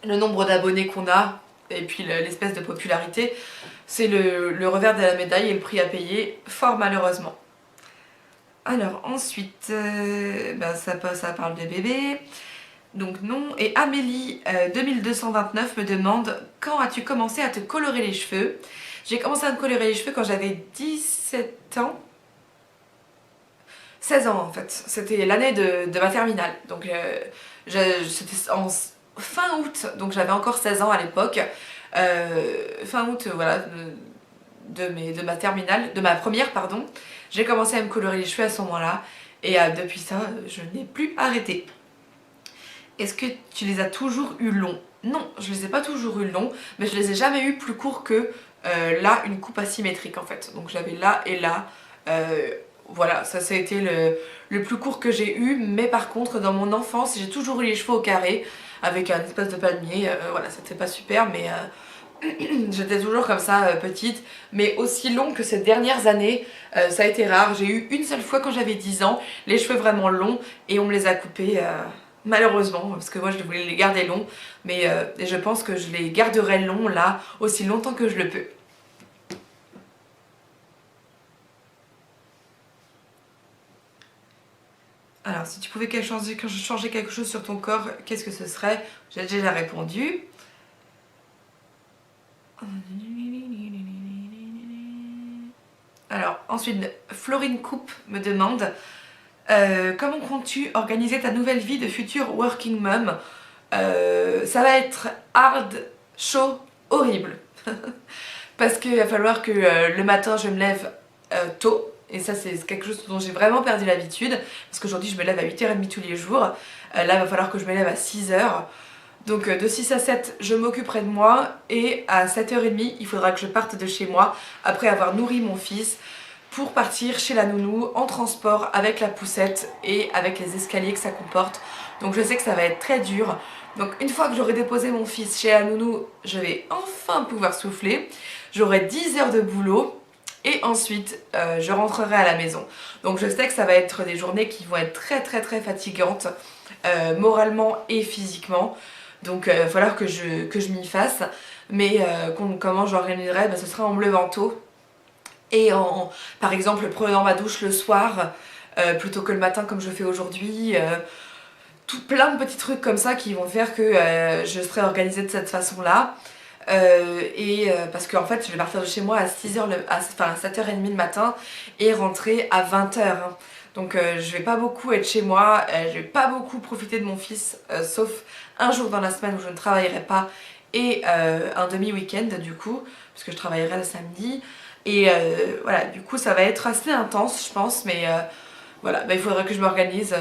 le nombre d'abonnés qu'on a et puis l'espèce de popularité. C'est le revers de la médaille et le prix à payer, fort malheureusement. Alors ensuite, ça parle de bébé. Donc non. Et Amélie 2229 me demande quand as-tu commencé à te colorer les cheveux? J'ai commencé à me colorer les cheveux quand j'avais 17 ans. 16 ans en fait. C'était l'année de ma terminale. Donc c'était en fin août, donc j'avais encore 16 ans à l'époque. Fin août, voilà, de ma terminale, de ma première, pardon. J'ai commencé à me colorer les cheveux à ce moment-là. Et depuis ça, je n'ai plus arrêté. Est-ce que tu les as toujours eu longs? Non, je les ai pas toujours eu longs, mais je les ai jamais eu plus courts que là, une coupe asymétrique en fait. Donc j'avais là et là. Voilà, ça a été le plus court que j'ai eu, mais par contre dans mon enfance j'ai toujours eu les cheveux au carré avec un espèce de palmier, voilà, c'était pas super, mais j'étais toujours comme ça petite, mais aussi long que ces dernières années, ça a été rare. J'ai eu une seule fois quand j'avais 10 ans les cheveux vraiment longs et on me les a coupés malheureusement, parce que moi je voulais les garder longs, mais je pense que je les garderai longs là aussi longtemps que je le peux. Alors, si tu pouvais changer quelque chose sur ton corps, qu'est-ce que ce serait? J'ai déjà répondu. Alors, ensuite, Florine Coupe me demande comment comptes-tu organiser ta nouvelle vie de future working mom? Ça va être hard, chaud, horrible. Parce qu'il va falloir que le matin je me lève tôt. Et ça c'est quelque chose dont j'ai vraiment perdu l'habitude. Parce qu'aujourd'hui je me lève à 8h30 tous les jours. Là il va falloir que je me lève à 6h. Donc de 6 à 7 je m'occuperai de moi. Et à 7h30 il faudra que je parte de chez moi après avoir nourri mon fils pour partir chez la nounou en transport avec la poussette et avec les escaliers que ça comporte. Donc je sais que ça va être très dur. Donc une fois que j'aurai déposé mon fils chez la nounou, je vais enfin pouvoir souffler. J'aurai 10 heures de boulot et ensuite je rentrerai à la maison. Donc je sais que ça va être des journées qui vont être très fatigantes moralement et physiquement. Donc il va falloir que je m'y fasse. mais comment j'organiserai, ce sera en me levant tôt et par exemple prenant ma douche le soir plutôt que le matin comme je fais aujourd'hui. Tout plein de petits trucs comme ça qui vont faire que je serai organisée de cette façon-là. Parce qu'en fait je vais partir de chez moi à 6h enfin à 7h30 le matin et rentrer à 20h. Donc je vais pas beaucoup être chez moi, je vais pas beaucoup profiter de mon fils, sauf un jour dans la semaine où je ne travaillerai pas et un demi-week-end du coup, parce que je travaillerai le samedi. Et voilà, du coup ça va être assez intense je pense, mais voilà, il faudrait que je m'organise.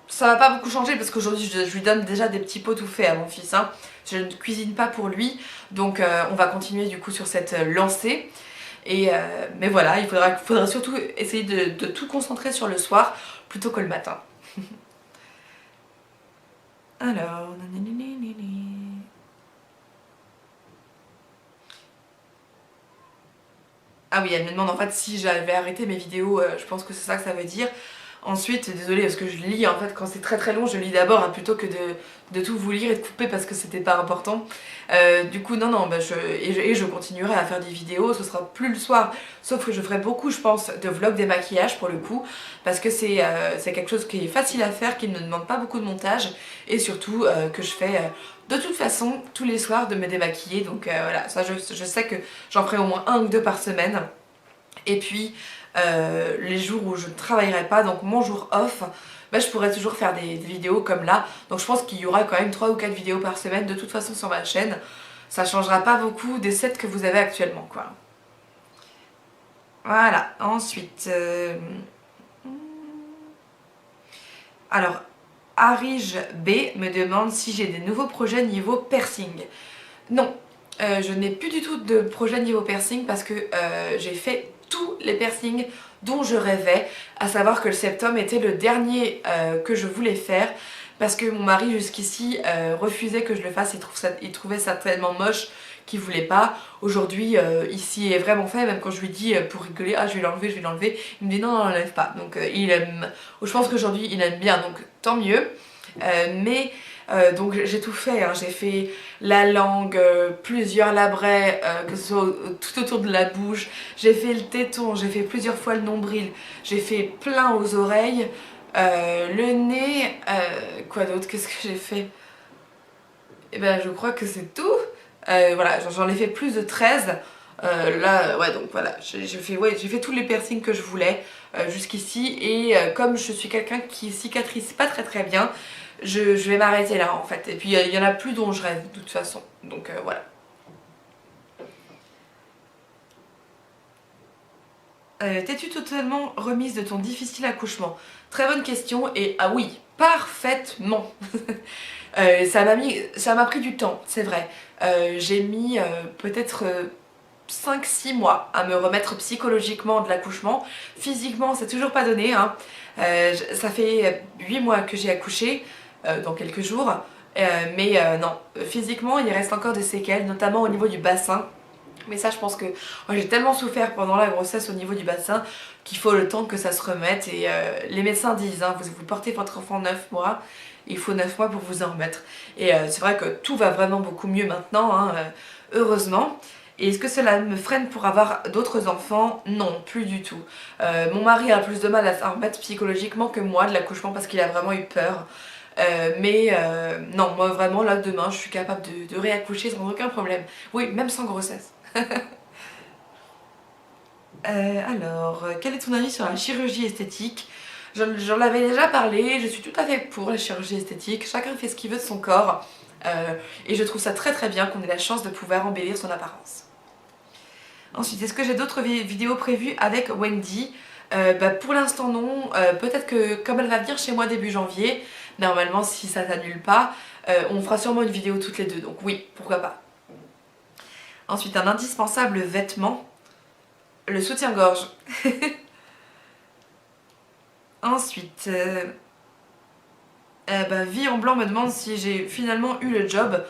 Ça va pas beaucoup changer parce qu'aujourd'hui je lui donne déjà des petits pots tout faits à mon fils. Hein. Je ne cuisine pas pour lui, donc on va continuer du coup sur cette lancée. Mais voilà, il faudra surtout essayer de tout concentrer sur le soir plutôt que le matin. Alors... Ah oui, elle me demande en fait si j'avais arrêté mes vidéos, je pense que c'est ça que ça veut dire. Ensuite, désolée parce que je lis en fait quand c'est très très long, je lis d'abord hein, plutôt que de tout vous lire et de couper parce que c'était pas important. Du coup, non, je continuerai à faire des vidéos, ce sera plus le soir, sauf que je ferai beaucoup, je pense, de vlogs des maquillages pour le coup, parce que c'est quelque chose qui est facile à faire, qui ne demande pas beaucoup de montage et surtout que je fais de toute façon tous les soirs de me démaquiller. Donc voilà, ça je sais que j'en ferai au moins un ou deux par semaine. Et puis les jours où je ne travaillerai pas, donc mon jour off, je pourrais toujours faire des vidéos comme là. Donc je pense qu'il y aura quand même 3 ou 4 vidéos par semaine de toute façon sur ma chaîne. Ça changera pas beaucoup des 7 que vous avez actuellement quoi. Voilà, ensuite... Alors, Arige B me demande si j'ai des nouveaux projets niveau piercing. Non, je n'ai plus du tout de projet niveau piercing parce que j'ai fait tous les piercings dont je rêvais, à savoir que le septum était le dernier que je voulais faire parce que mon mari jusqu'ici refusait que je le fasse, il trouvait ça tellement moche qu'il voulait pas. Aujourd'hui ici est vraiment fait, même quand je lui dis pour rigoler ah je vais l'enlever, il me dit non, non, l'enlève pas. Donc il aime, je pense qu'aujourd'hui il aime bien, donc tant mieux. Donc j'ai tout fait, hein. J'ai fait la langue, plusieurs labrets, que ce soit tout autour de la bouche, j'ai fait le téton, j'ai fait plusieurs fois le nombril, j'ai fait plein aux oreilles, le nez, quoi d'autre, qu'est-ce que j'ai fait? Et ben je crois que c'est tout. Voilà, j'en ai fait plus de 13. Là, ouais, donc voilà, j'ai fait tous les piercings que je voulais jusqu'ici. Et comme je suis quelqu'un qui cicatrise pas très très bien, je vais m'arrêter là en fait. Et puis il y en a plus dont je rêve de toute façon. Donc voilà. T'es-tu totalement remise de ton difficile accouchement? Très bonne question et ah oui, parfaitement. Ça m'a pris du temps, c'est vrai. J'ai mis peut-être 5-6 mois à me remettre psychologiquement de l'accouchement. Physiquement, c'est toujours pas donné. Hein. Ça fait 8 mois que j'ai accouché, dans quelques jours. Non, physiquement, il reste encore des séquelles, notamment au niveau du bassin. Mais ça, je pense que j'ai tellement souffert pendant la grossesse au niveau du bassin qu'il faut le temps que ça se remette. Et les médecins disent, hein, vous portez votre enfant 9 mois, il faut 9 mois pour vous en remettre. Et c'est vrai que tout va vraiment beaucoup mieux maintenant, hein, heureusement. Et est-ce que cela me freine pour avoir d'autres enfants? Non, plus du tout. Mon mari a plus de mal à s'en remettre psychologiquement que moi de l'accouchement parce qu'il a vraiment eu peur. Non, moi vraiment là demain je suis capable de réaccoucher sans aucun problème. Oui, même sans grossesse. Alors, quel est ton avis sur la chirurgie esthétique? J'en avais déjà parlé, je suis tout à fait pour la chirurgie esthétique, chacun fait ce qu'il veut de son corps et je trouve ça très très bien qu'on ait la chance de pouvoir embellir son apparence. Ensuite, est-ce que j'ai d'autres vidéos prévues avec Wendy? Pour l'instant non, peut-être que comme elle va venir chez moi début janvier, normalement si ça s'annule pas, on fera sûrement une vidéo toutes les deux, donc oui, pourquoi pas. Ensuite, un indispensable vêtement, le soutien-gorge. Ensuite, Vie en blanc me demande si j'ai finalement eu le job.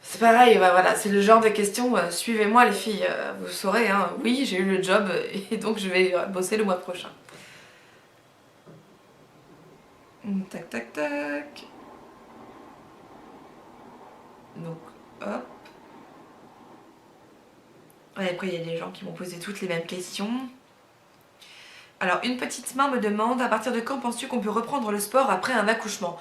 C'est pareil, voilà, c'est le genre de questions, suivez-moi les filles, vous saurez, hein, oui j'ai eu le job et donc je vais bosser le mois prochain. Tac tac tac. Donc hop. Et après il y a des gens qui m'ont posé toutes les mêmes questions. Alors une petite main me demande, à partir de quand penses-tu qu'on peut reprendre le sport après un accouchement?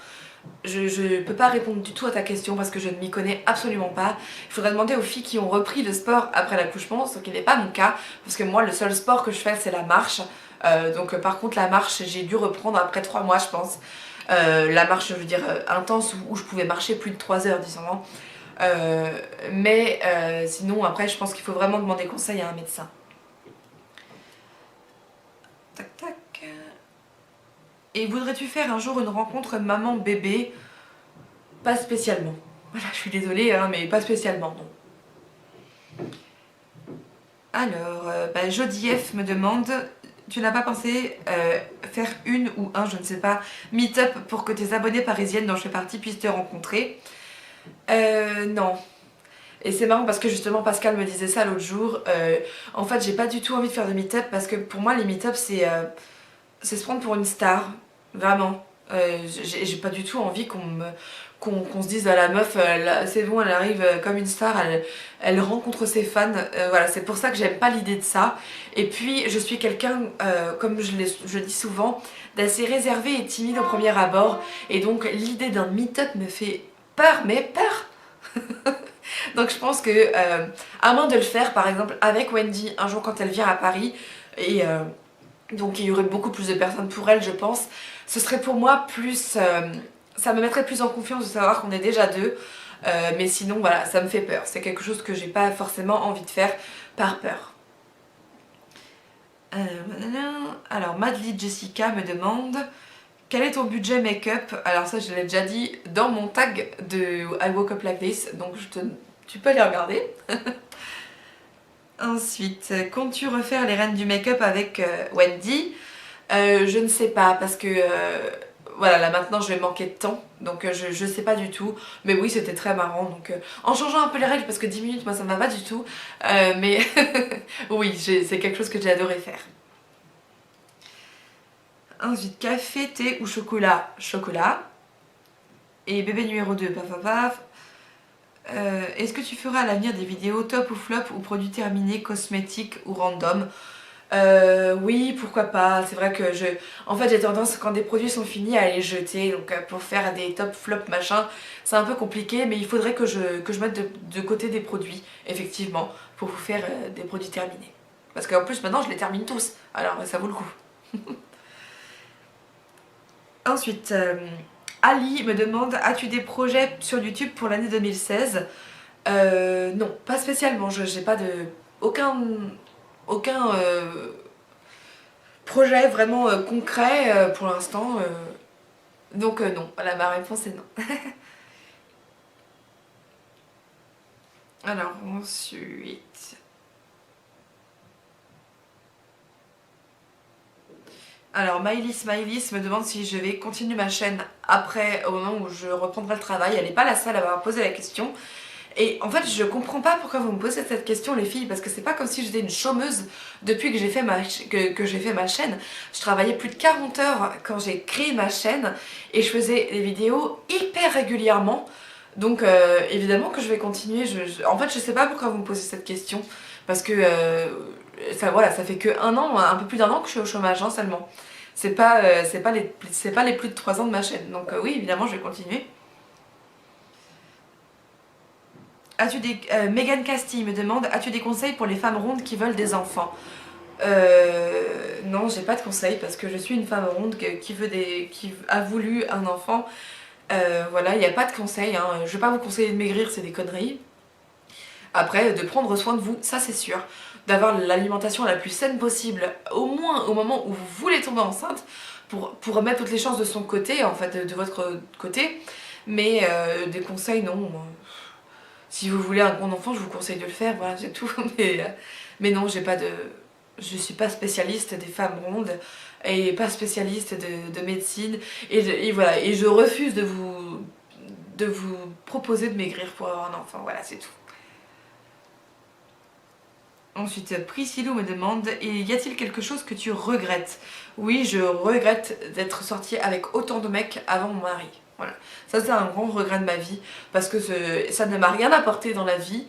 Je ne peux pas répondre du tout à ta question parce que je ne m'y connais absolument pas. Il faudrait demander aux filles qui ont repris le sport après l'accouchement, ce qui n'est pas mon cas, parce que moi le seul sport que je fais c'est la marche. Donc par contre la marche j'ai dû reprendre après 3 mois je pense. La marche je veux dire intense où je pouvais marcher plus de 3 heures disons. Mais sinon après je pense qu'il faut vraiment demander conseil à un médecin. Tac tac. Et voudrais-tu faire un jour une rencontre maman-bébé? Pas spécialement. Voilà, je suis désolée, hein, mais pas spécialement, non. Alors, Jody F me demande, tu n'as pas pensé faire une ou un, je ne sais pas, meet-up pour que tes abonnées parisiennes dont je fais partie puissent te rencontrer? Non. Et c'est marrant parce que justement Pascal me disait ça l'autre jour. En fait, j'ai pas du tout envie de faire de meet-up parce que pour moi, les meet-up, c'est se prendre pour une star. Vraiment. J'ai pas du tout envie qu'on se dise à la meuf, c'est bon, elle arrive comme une star, elle rencontre ses fans. Voilà, c'est pour ça que j'aime pas l'idée de ça. Et puis, je suis quelqu'un, comme je dis souvent, d'assez réservé et timide au premier abord. Et donc, l'idée d'un meet-up me fait peur, mais peur. Donc je pense que, à moins de le faire par exemple avec Wendy un jour quand elle vient à Paris, et donc il y aurait beaucoup plus de personnes pour elle je pense, ce serait pour moi plus, ça me mettrait plus en confiance de savoir qu'on est déjà deux, mais sinon voilà, ça me fait peur, c'est quelque chose que j'ai pas forcément envie de faire par peur. Alors Madly Jessica me demande, quel est ton budget make-up? Alors ça je l'ai déjà dit dans mon tag de I Woke Up Like This, donc tu peux les regarder. Ensuite, comptes-tu refaire les reines du make-up avec Wendy? Je ne sais pas parce que voilà, là maintenant je vais manquer de temps, donc je sais pas du tout. Mais oui, c'était très marrant, donc en changeant un peu les règles parce que 10 minutes moi ça me va pas du tout, mais oui, c'est quelque chose que j'ai adoré faire. Ensuite, café, thé ou chocolat? Chocolat. Et bébé numéro 2, paf paf paf. Est-ce que tu feras à l'avenir des vidéos top ou flop ou produits terminés, cosmétiques ou random? Oui, pourquoi pas. C'est vrai que en fait, j'ai tendance, quand des produits sont finis, à les jeter. Donc, pour faire des top, flop, machin, c'est un peu compliqué. Mais il faudrait que je mette de côté des produits, effectivement, pour vous faire des produits terminés. Parce qu'en plus, maintenant, je les termine tous. Alors, ça vaut le coup. Ensuite, Ali me demande, as-tu des projets sur YouTube pour l'année 2016? Non, pas spécialement. J'ai pas de aucun projet vraiment concret pour l'instant. Donc non, voilà, ma réponse est non. Alors ensuite... Alors Maïlis me demande si je vais continuer ma chaîne après, au moment où je reprendrai le travail. Elle n'est pas la seule à avoir posé la question. Et en fait, je comprends pas pourquoi vous me posez cette question, les filles, parce que c'est pas comme si j'étais une chômeuse depuis que j'ai fait ma chaîne. Je travaillais plus de 40 heures quand j'ai créé ma chaîne et je faisais des vidéos hyper régulièrement. Donc évidemment que je vais continuer. En fait, je sais pas pourquoi vous me posez cette question, parce que voilà, ça fait que un peu plus d'un an que je suis au chômage hein, seulement. C'est pas les plus de 3 ans de ma chaîne. Donc oui, évidemment, je vais continuer. Megan Castille me demande, as-tu des conseils pour les femmes rondes qui veulent des enfants? Non, j'ai pas de conseils parce que je suis une femme ronde qui a voulu un enfant. Voilà, il n'y a pas de conseils. Hein. Je vais pas vous conseiller de maigrir, c'est des conneries. Après, de prendre soin de vous, ça c'est sûr. D'avoir l'alimentation la plus saine possible, au moins au moment où vous voulez tomber enceinte, pour remettre toutes les chances de son côté, en fait, de votre côté. Mais des conseils, non. Si vous voulez un bon enfant, je vous conseille de le faire, voilà, c'est tout. Mais non, je suis pas spécialiste des femmes rondes et pas spécialiste de médecine. Et voilà, et je refuse de vous proposer de maigrir pour avoir un enfant, voilà, c'est tout. Ensuite, Priscillou me demande, y a-t-il quelque chose que tu regrettes? Oui, je regrette d'être sortie avec autant de mecs avant mon mari. Voilà. Ça c'est un grand regret de ma vie parce que ça ne m'a rien apporté dans la vie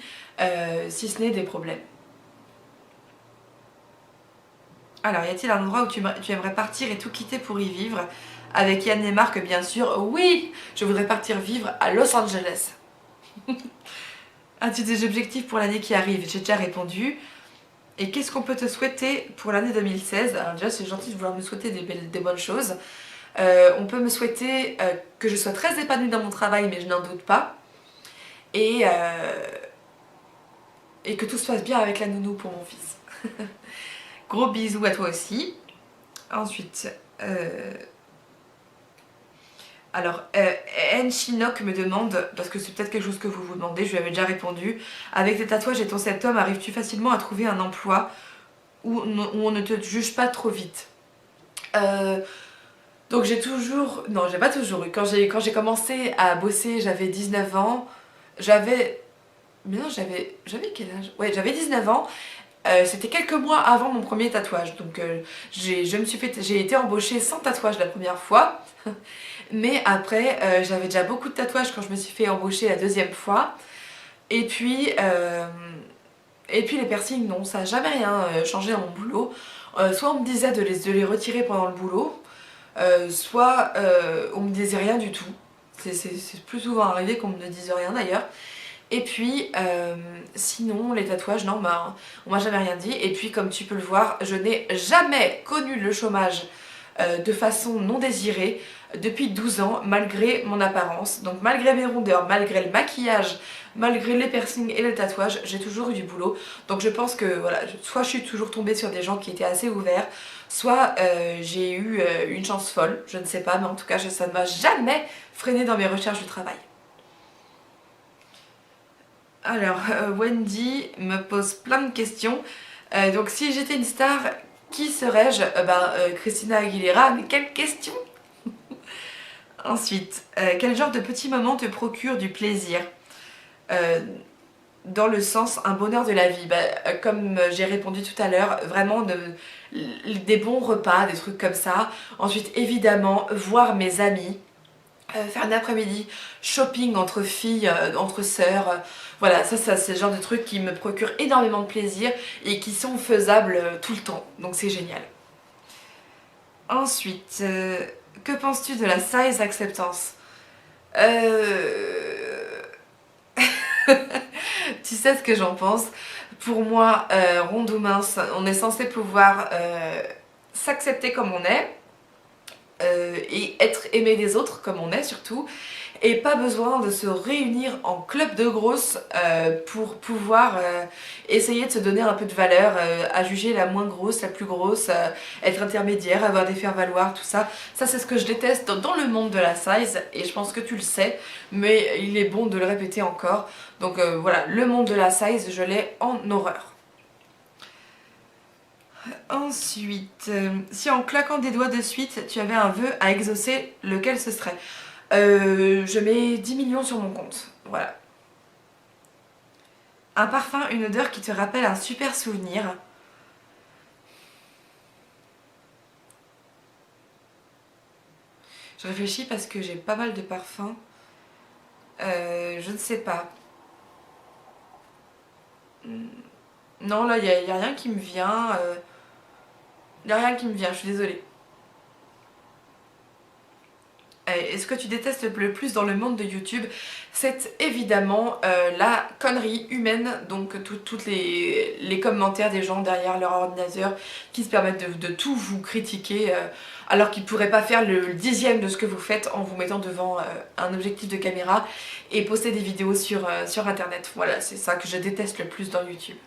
si ce n'est des problèmes. Alors, y a-t-il un endroit où tu aimerais partir et tout quitter pour y vivre? Avec Yann et Marc, bien sûr. Oui, je voudrais partir vivre à Los Angeles. As-tu des objectifs pour l'année qui arrive? J'ai déjà répondu. Et qu'est-ce qu'on peut te souhaiter pour l'année 2016? Alors déjà, c'est gentil de vouloir me souhaiter des bonnes choses. On peut me souhaiter que je sois très épanouie dans mon travail, mais je n'en doute pas. Et que tout se passe bien avec la nounou pour mon fils. Gros bisous à toi aussi. Ensuite, alors, Nchinok me demande, parce que c'est peut-être quelque chose que vous vous demandez, je lui avais déjà répondu. Avec tes tatouages et ton septum, arrives-tu facilement à trouver un emploi où on ne te juge pas trop vite? Donc j'ai toujours... Non, j'ai pas toujours eu. Quand j'ai commencé à bosser, j'avais 19 ans. J'avais... Mais non, j'avais quel âge? Ouais, j'avais 19 ans. C'était quelques mois avant mon premier tatouage. Donc j'ai été embauchée sans tatouage la première fois. Mais après, j'avais déjà beaucoup de tatouages quand je me suis fait embaucher la deuxième fois. Et puis les piercings, non, ça n'a jamais rien changé dans mon boulot. Soit on me disait de les retirer pendant le boulot, soit on me disait rien du tout. C'est plus souvent arrivé qu'on me dise rien d'ailleurs. Et puis, sinon, les tatouages, non, bah, on m'a jamais rien dit. Et puis, comme tu peux le voir, je n'ai jamais connu le chômage de façon non désirée depuis 12 ans, malgré mon apparence. Donc, malgré mes rondeurs, malgré le maquillage, malgré les piercings et les tatouages, j'ai toujours eu du boulot. Donc, je pense que, voilà, soit je suis toujours tombée sur des gens qui étaient assez ouverts, soit j'ai eu une chance folle, je ne sais pas, mais en tout cas, ça ne m'a jamais freiné dans mes recherches du travail. Alors, Wendy me pose plein de questions. Donc, si j'étais une star, qui serais-je? Christina Aguilera, mais quelle question! Ensuite, quel genre de petits moments te procure du plaisir? Dans le sens un bonheur de la vie, comme j'ai répondu tout à l'heure, vraiment des bons repas, des trucs comme ça. Ensuite, évidemment, voir mes amis. Faire un après-midi shopping entre filles, entre sœurs, voilà, ça c'est le genre de trucs qui me procurent énormément de plaisir et qui sont faisables tout le temps, donc c'est génial. Ensuite, que penses-tu de la size acceptance? Tu sais ce que j'en pense. Pour moi, ronde ou mince, on est censé pouvoir s'accepter comme on est. Et être aimé des autres comme on est surtout, et pas besoin de se réunir en club de grosses pour pouvoir essayer de se donner un peu de valeur, à juger la moins grosse, la plus grosse, être intermédiaire, avoir des faire-valoir, tout ça. Ça c'est ce que je déteste dans le monde de la size, et je pense que tu le sais, mais il est bon de le répéter encore. Donc voilà, le monde de la size, je l'ai en horreur. Ensuite, si en claquant des doigts de suite, tu avais un vœu à exaucer, lequel ce serait? Je mets 10 millions sur mon compte, voilà. Un parfum, une odeur qui te rappelle un super souvenir. Je réfléchis parce que j'ai pas mal de parfums. Je ne sais pas. Non, là, il n'y a rien qui me vient. Il n'y a rien qui me vient, je suis désolée. Ce que tu détestes le plus dans le monde de YouTube, c'est évidemment la connerie humaine, donc toutes les commentaires des gens derrière leur ordinateur qui se permettent de tout vous critiquer alors qu'ils ne pourraient pas faire le dixième de ce que vous faites en vous mettant devant un objectif de caméra et poster des vidéos sur internet. Voilà, c'est ça que je déteste le plus dans YouTube.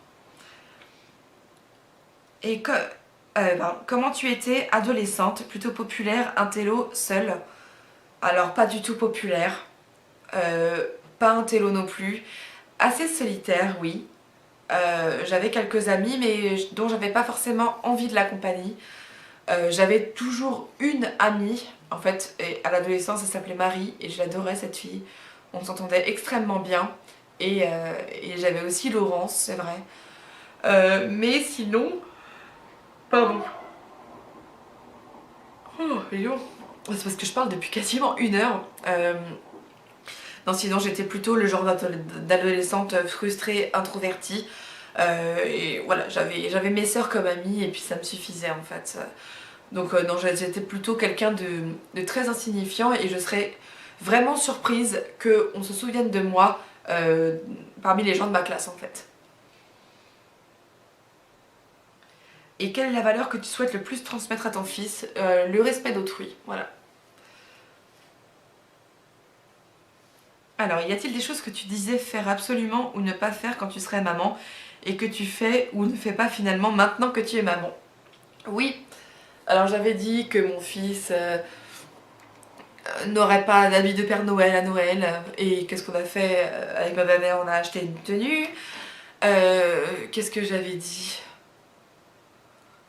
Et comment tu étais adolescente, plutôt populaire, intello, seule? Alors pas du tout populaire, pas intello non plus, assez solitaire oui. J'avais quelques amis mais dont j'avais pas forcément envie de la compagnie. J'avais toujours une amie en fait, et à l'adolescence elle s'appelait Marie et je l'adorais cette fille. On s'entendait extrêmement bien et j'avais aussi Laurence, c'est vrai. Mais sinon... Pardon. Oh, c'est parce que je parle depuis quasiment 1 heure. Non, sinon j'étais plutôt le genre d'adolescente frustrée, introvertie. Et voilà, j'avais mes sœurs comme amies et puis ça me suffisait en fait. Donc non, j'étais plutôt quelqu'un de très insignifiant et je serais vraiment surprise qu'on se souvienne de moi parmi les gens de ma classe en fait. Et quelle est la valeur que tu souhaites le plus transmettre à ton fils? Le respect d'autrui, voilà. Alors, y a-t-il des choses que tu disais faire absolument ou ne pas faire quand tu serais maman et que tu fais ou ne fais pas finalement maintenant que tu es maman? Oui, alors j'avais dit que mon fils n'aurait pas d'habit de Père Noël à Noël et qu'est-ce qu'on a fait avec ma belle-mère? On a acheté une tenue. Qu'est-ce que j'avais dit?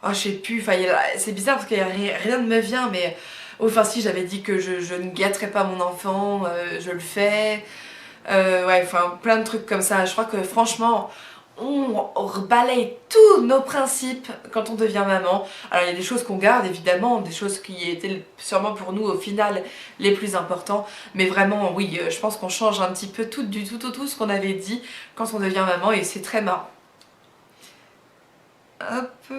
Oh, je sais plus, enfin, c'est bizarre parce que rien ne me vient, mais enfin, si j'avais dit que je ne gâterais pas mon enfant, je le fais. Ouais, enfin, plein de trucs comme ça. Je crois que franchement, on balaye tous nos principes quand on devient maman. Alors, il y a des choses qu'on garde, évidemment, des choses qui étaient sûrement pour nous, au final, les plus importants. Mais vraiment, oui, je pense qu'on change un petit peu du tout au tout ce qu'on avait dit quand on devient maman, et c'est très marrant. Hop.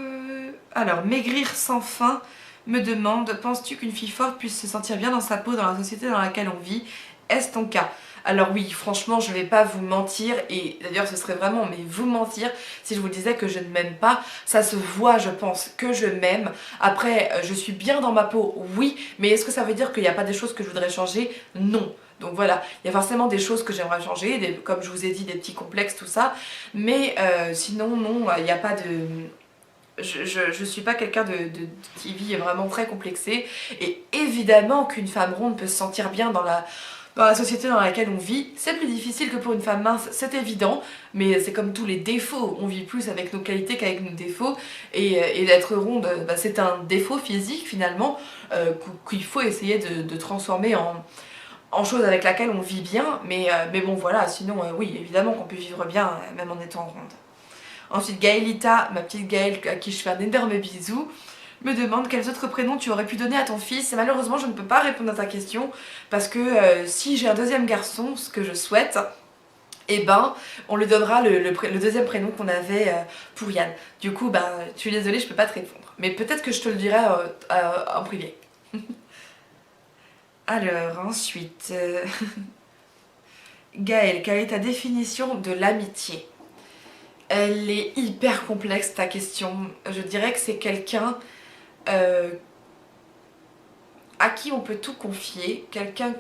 Alors, maigrir sans fin me demande, penses-tu qu'une fille forte puisse se sentir bien dans sa peau dans la société dans laquelle on vit? Est-ce ton cas? Alors oui, franchement, je vais pas vous mentir, et d'ailleurs ce serait vraiment mais vous mentir si je vous disais que je ne m'aime pas. Ça se voit, je pense, que je m'aime. Après, je suis bien dans ma peau, oui, mais est-ce que ça veut dire qu'il n'y a pas des choses que je voudrais changer? Non. Donc voilà, il y a forcément des choses que j'aimerais changer, comme je vous ai dit, des petits complexes, tout ça. Mais sinon, non, il n'y a pas de... Je suis pas quelqu'un qui vit vraiment très complexé. Et évidemment qu'une femme ronde peut se sentir bien dans la société dans laquelle on vit. C'est plus difficile que pour une femme mince, c'est évident. Mais c'est comme tous les défauts. On vit plus avec nos qualités qu'avec nos défauts. Et d'être ronde, bah, c'est un défaut physique finalement qu'il faut essayer de transformer en chose avec laquelle on vit bien. Mais bon voilà, sinon oui, évidemment qu'on peut vivre bien même en étant ronde. Ensuite, Gaëlita, ma petite Gaëlle, à qui je fais un énorme bisou, me demande quels autres prénoms tu aurais pu donner à ton fils. Et malheureusement, je ne peux pas répondre à ta question parce que si j'ai un deuxième garçon, ce que je souhaite, eh ben, on lui donnera le deuxième prénom qu'on avait pour Yann. Du coup, ben, je suis désolée, je peux pas te répondre. Mais peut-être que je te le dirai en privé. Alors, ensuite, Gaëlle, quelle est ta définition de l'amitié? Elle est hyper complexe ta question. Je dirais que c'est quelqu'un euh, à qui on peut tout confier, quelqu'un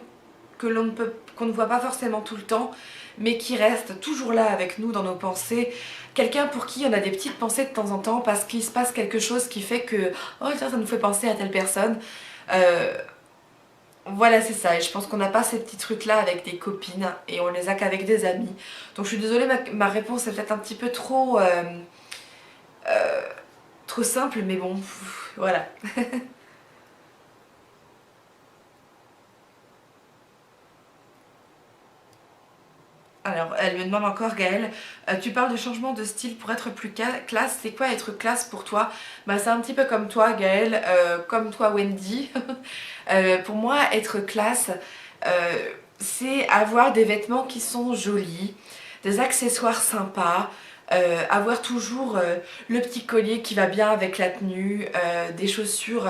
qu'on ne voit pas forcément tout le temps, mais qui reste toujours là avec nous dans nos pensées, quelqu'un pour qui on a des petites pensées de temps en temps parce qu'il se passe quelque chose qui fait que oh tiens ça nous fait penser à telle personne. Euh, voilà c'est ça, et je pense qu'on n'a pas ces petits trucs là avec des copines et on les a qu'avec des amis. Donc je suis désolée, ma réponse est peut-être un petit peu euh, trop simple, mais bon, voilà. Alors, elle me demande encore, Gaëlle, tu parles de changement de style pour être plus classe. C'est quoi être classe pour toi? Bah, c'est un petit peu comme toi, Gaëlle, comme toi, Wendy. Pour moi, être classe, c'est avoir des vêtements qui sont jolis, des accessoires sympas, avoir toujours le petit collier qui va bien avec la tenue, des chaussures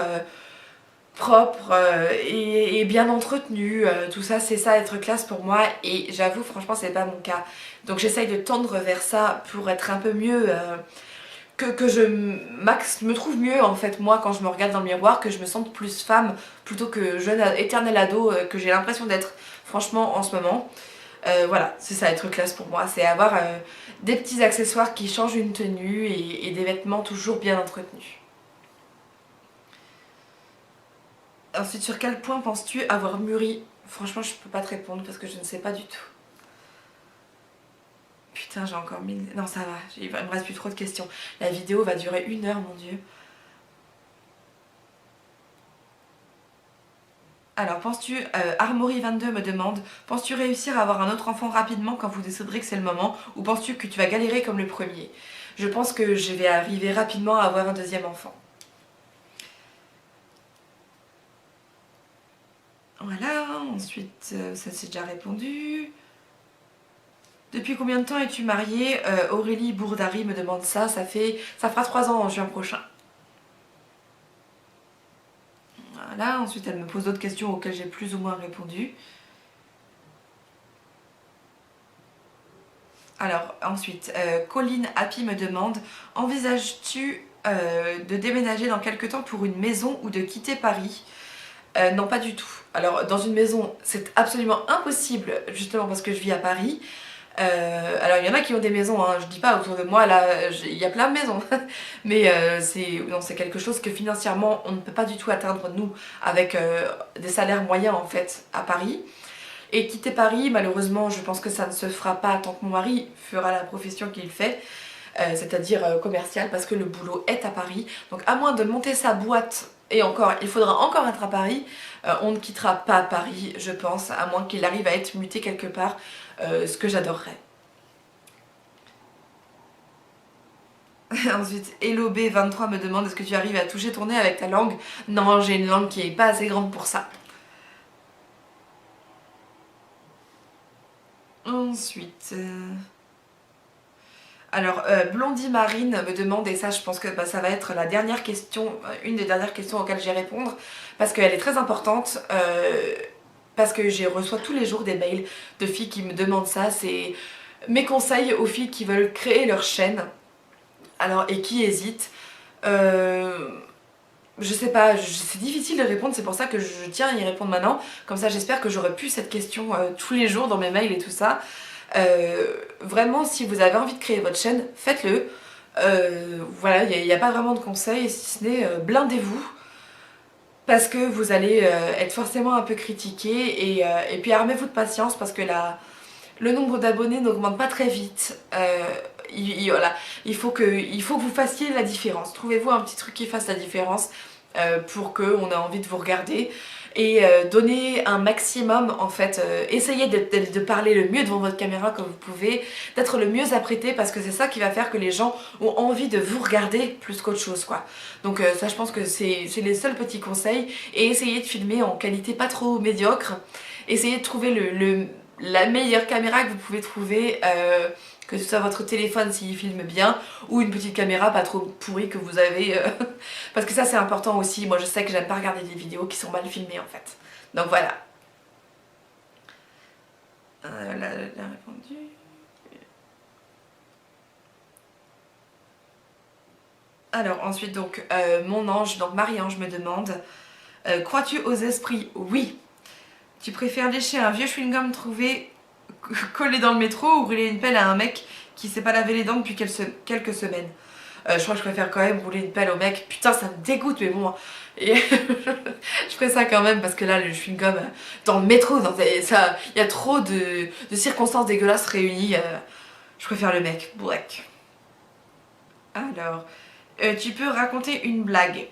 propre et bien entretenu, tout ça c'est ça être classe pour moi et j'avoue franchement c'est pas mon cas. Donc j'essaye de tendre vers ça pour être un peu mieux, que me trouve mieux en fait moi quand je me regarde dans le miroir, que je me sente plus femme plutôt que jeune éternel ado que j'ai l'impression d'être franchement en ce moment. Voilà, c'est ça être classe pour moi, c'est avoir des petits accessoires qui changent une tenue et des vêtements toujours bien entretenus. Ensuite, sur quel point penses-tu avoir mûri? Franchement, je peux pas te répondre parce que je ne sais pas du tout. Putain, j'ai encore 1000... Non, ça va, il me reste plus trop de questions. La vidéo va durer 1 heure, mon dieu. Alors, penses-tu, Armory22 me demande, penses-tu réussir à avoir un autre enfant rapidement quand vous déciderez que c'est le moment, ou penses-tu que tu vas galérer comme le premier? Je pense que je vais arriver rapidement à avoir un deuxième enfant. Voilà, ensuite, ça c'est déjà répondu. Depuis combien de temps es-tu mariée? Aurélie Bourdari me demande ça, ça fera 3 ans en juin prochain. Voilà, ensuite elle me pose d'autres questions auxquelles j'ai plus ou moins répondu. Alors ensuite, Colline Happy me demande, envisages-tu de déménager dans quelques temps pour une maison ou de quitter Paris? Non, pas du tout. Alors dans une maison, c'est absolument impossible, justement parce que je vis à Paris. Alors il y en a qui ont des maisons, hein, je dis pas autour de moi, là il y a plein de maisons. Mais c'est quelque chose que financièrement on ne peut pas du tout atteindre nous avec des salaires moyens en fait à Paris. Et quitter Paris, malheureusement, je pense que ça ne se fera pas tant que mon mari fera la profession qu'il fait, c'est-à-dire commercial, parce que le boulot est à Paris. Donc à moins de monter sa boîte, et encore, il faudra encore être à Paris, on ne quittera pas Paris, je pense, à moins qu'il arrive à être muté quelque part, ce que j'adorerais. Ensuite, Hello B23 me demande, est-ce que tu arrives à toucher ton nez avec ta langue? Non, j'ai une langue qui est pas assez grande pour ça. Ensuite... Alors, Blondie Marine me demande, et ça je pense que ça va être la dernière question, une des dernières questions auxquelles je vais répondre, parce qu'elle est très importante, parce que je reçois tous les jours des mails de filles qui me demandent ça, c'est mes conseils aux filles qui veulent créer leur chaîne, alors et qui hésitent. Je sais pas, c'est difficile de répondre, c'est pour ça que je tiens à y répondre maintenant, comme ça j'espère que j'aurai plus cette question tous les jours dans mes mails et tout ça. Vraiment, si vous avez envie de créer votre chaîne, faites-le. Voilà, il n'y a pas vraiment de conseils, si ce n'est blindez-vous. Parce que vous allez être forcément un peu critiqué et puis armez-vous de patience parce que le nombre d'abonnés n'augmente pas très vite. Voilà, il faut que vous fassiez la différence. Trouvez-vous un petit truc qui fasse la différence pour qu'on ait envie de vous regarder. Et donnez un maximum en fait, essayez de parler le mieux devant votre caméra que vous pouvez, d'être le mieux apprêté parce que c'est ça qui va faire que les gens ont envie de vous regarder plus qu'autre chose quoi. Donc ça je pense que c'est les seuls petits conseils et essayez de filmer en qualité pas trop médiocre, essayez de trouver la meilleure caméra que vous pouvez trouver, que ce soit votre téléphone s'il filme bien ou une petite caméra pas trop pourrie que vous avez parce que ça c'est important aussi. Moi je sais que j'aime pas regarder des vidéos qui sont mal filmées en fait, donc voilà. Elle a répondu. Alors ensuite donc mon ange, donc Marie-Ange me demande, crois-tu aux esprits? Oui. Tu préfères lécher un vieux chewing-gum trouvé collé dans le métro ou rouler une pelle à un mec qui sait pas laver les dents depuis quelques semaines? Je crois que je préfère quand même rouler une pelle au mec. Putain, ça me dégoûte, mais bon. Et je ferai ça quand même parce que là, le chewing-gum dans le métro, il y a trop de circonstances dégueulasses réunies. Je préfère le mec. Bref. Alors, tu peux raconter une blague?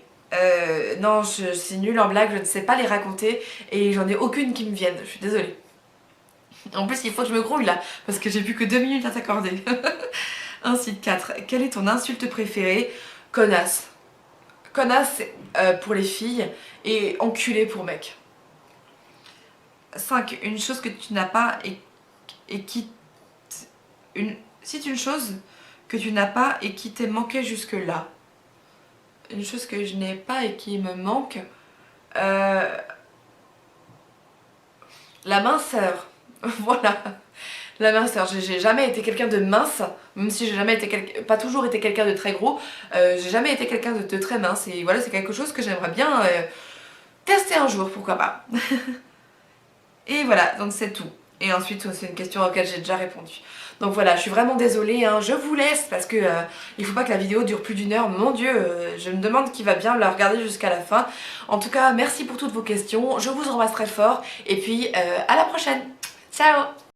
Non, je suis nulle en blague, je ne sais pas les raconter et j'en ai aucune qui me vienne. Je suis désolée. En plus, il faut que je me grouille là parce que j'ai plus que 2 minutes à t'accorder. Ensuite, 4. Quelle est ton insulte préférée? Connasse. Connasse pour les filles et enculé pour mecs. 5. Une chose que tu n'as pas et qui... Cite une chose que tu n'as pas et qui t'est manqué jusque-là. Une chose que je n'ai pas et qui me manque. La minceur. Voilà. La minceur, j'ai jamais été quelqu'un de mince, même si j'ai jamais été pas toujours été quelqu'un de très gros, j'ai jamais été quelqu'un de très mince et voilà, c'est quelque chose que j'aimerais bien tester un jour, pourquoi pas. Et voilà, donc c'est tout. Et ensuite, c'est une question auquel j'ai déjà répondu. Donc voilà, je suis vraiment désolée, hein, je vous laisse parce que il faut pas que la vidéo dure plus d'1 heure. Mon Dieu, je me demande qui va bien la regarder jusqu'à la fin. En tout cas, merci pour toutes vos questions, je vous embrasse très fort et puis à la prochaine. Ciao!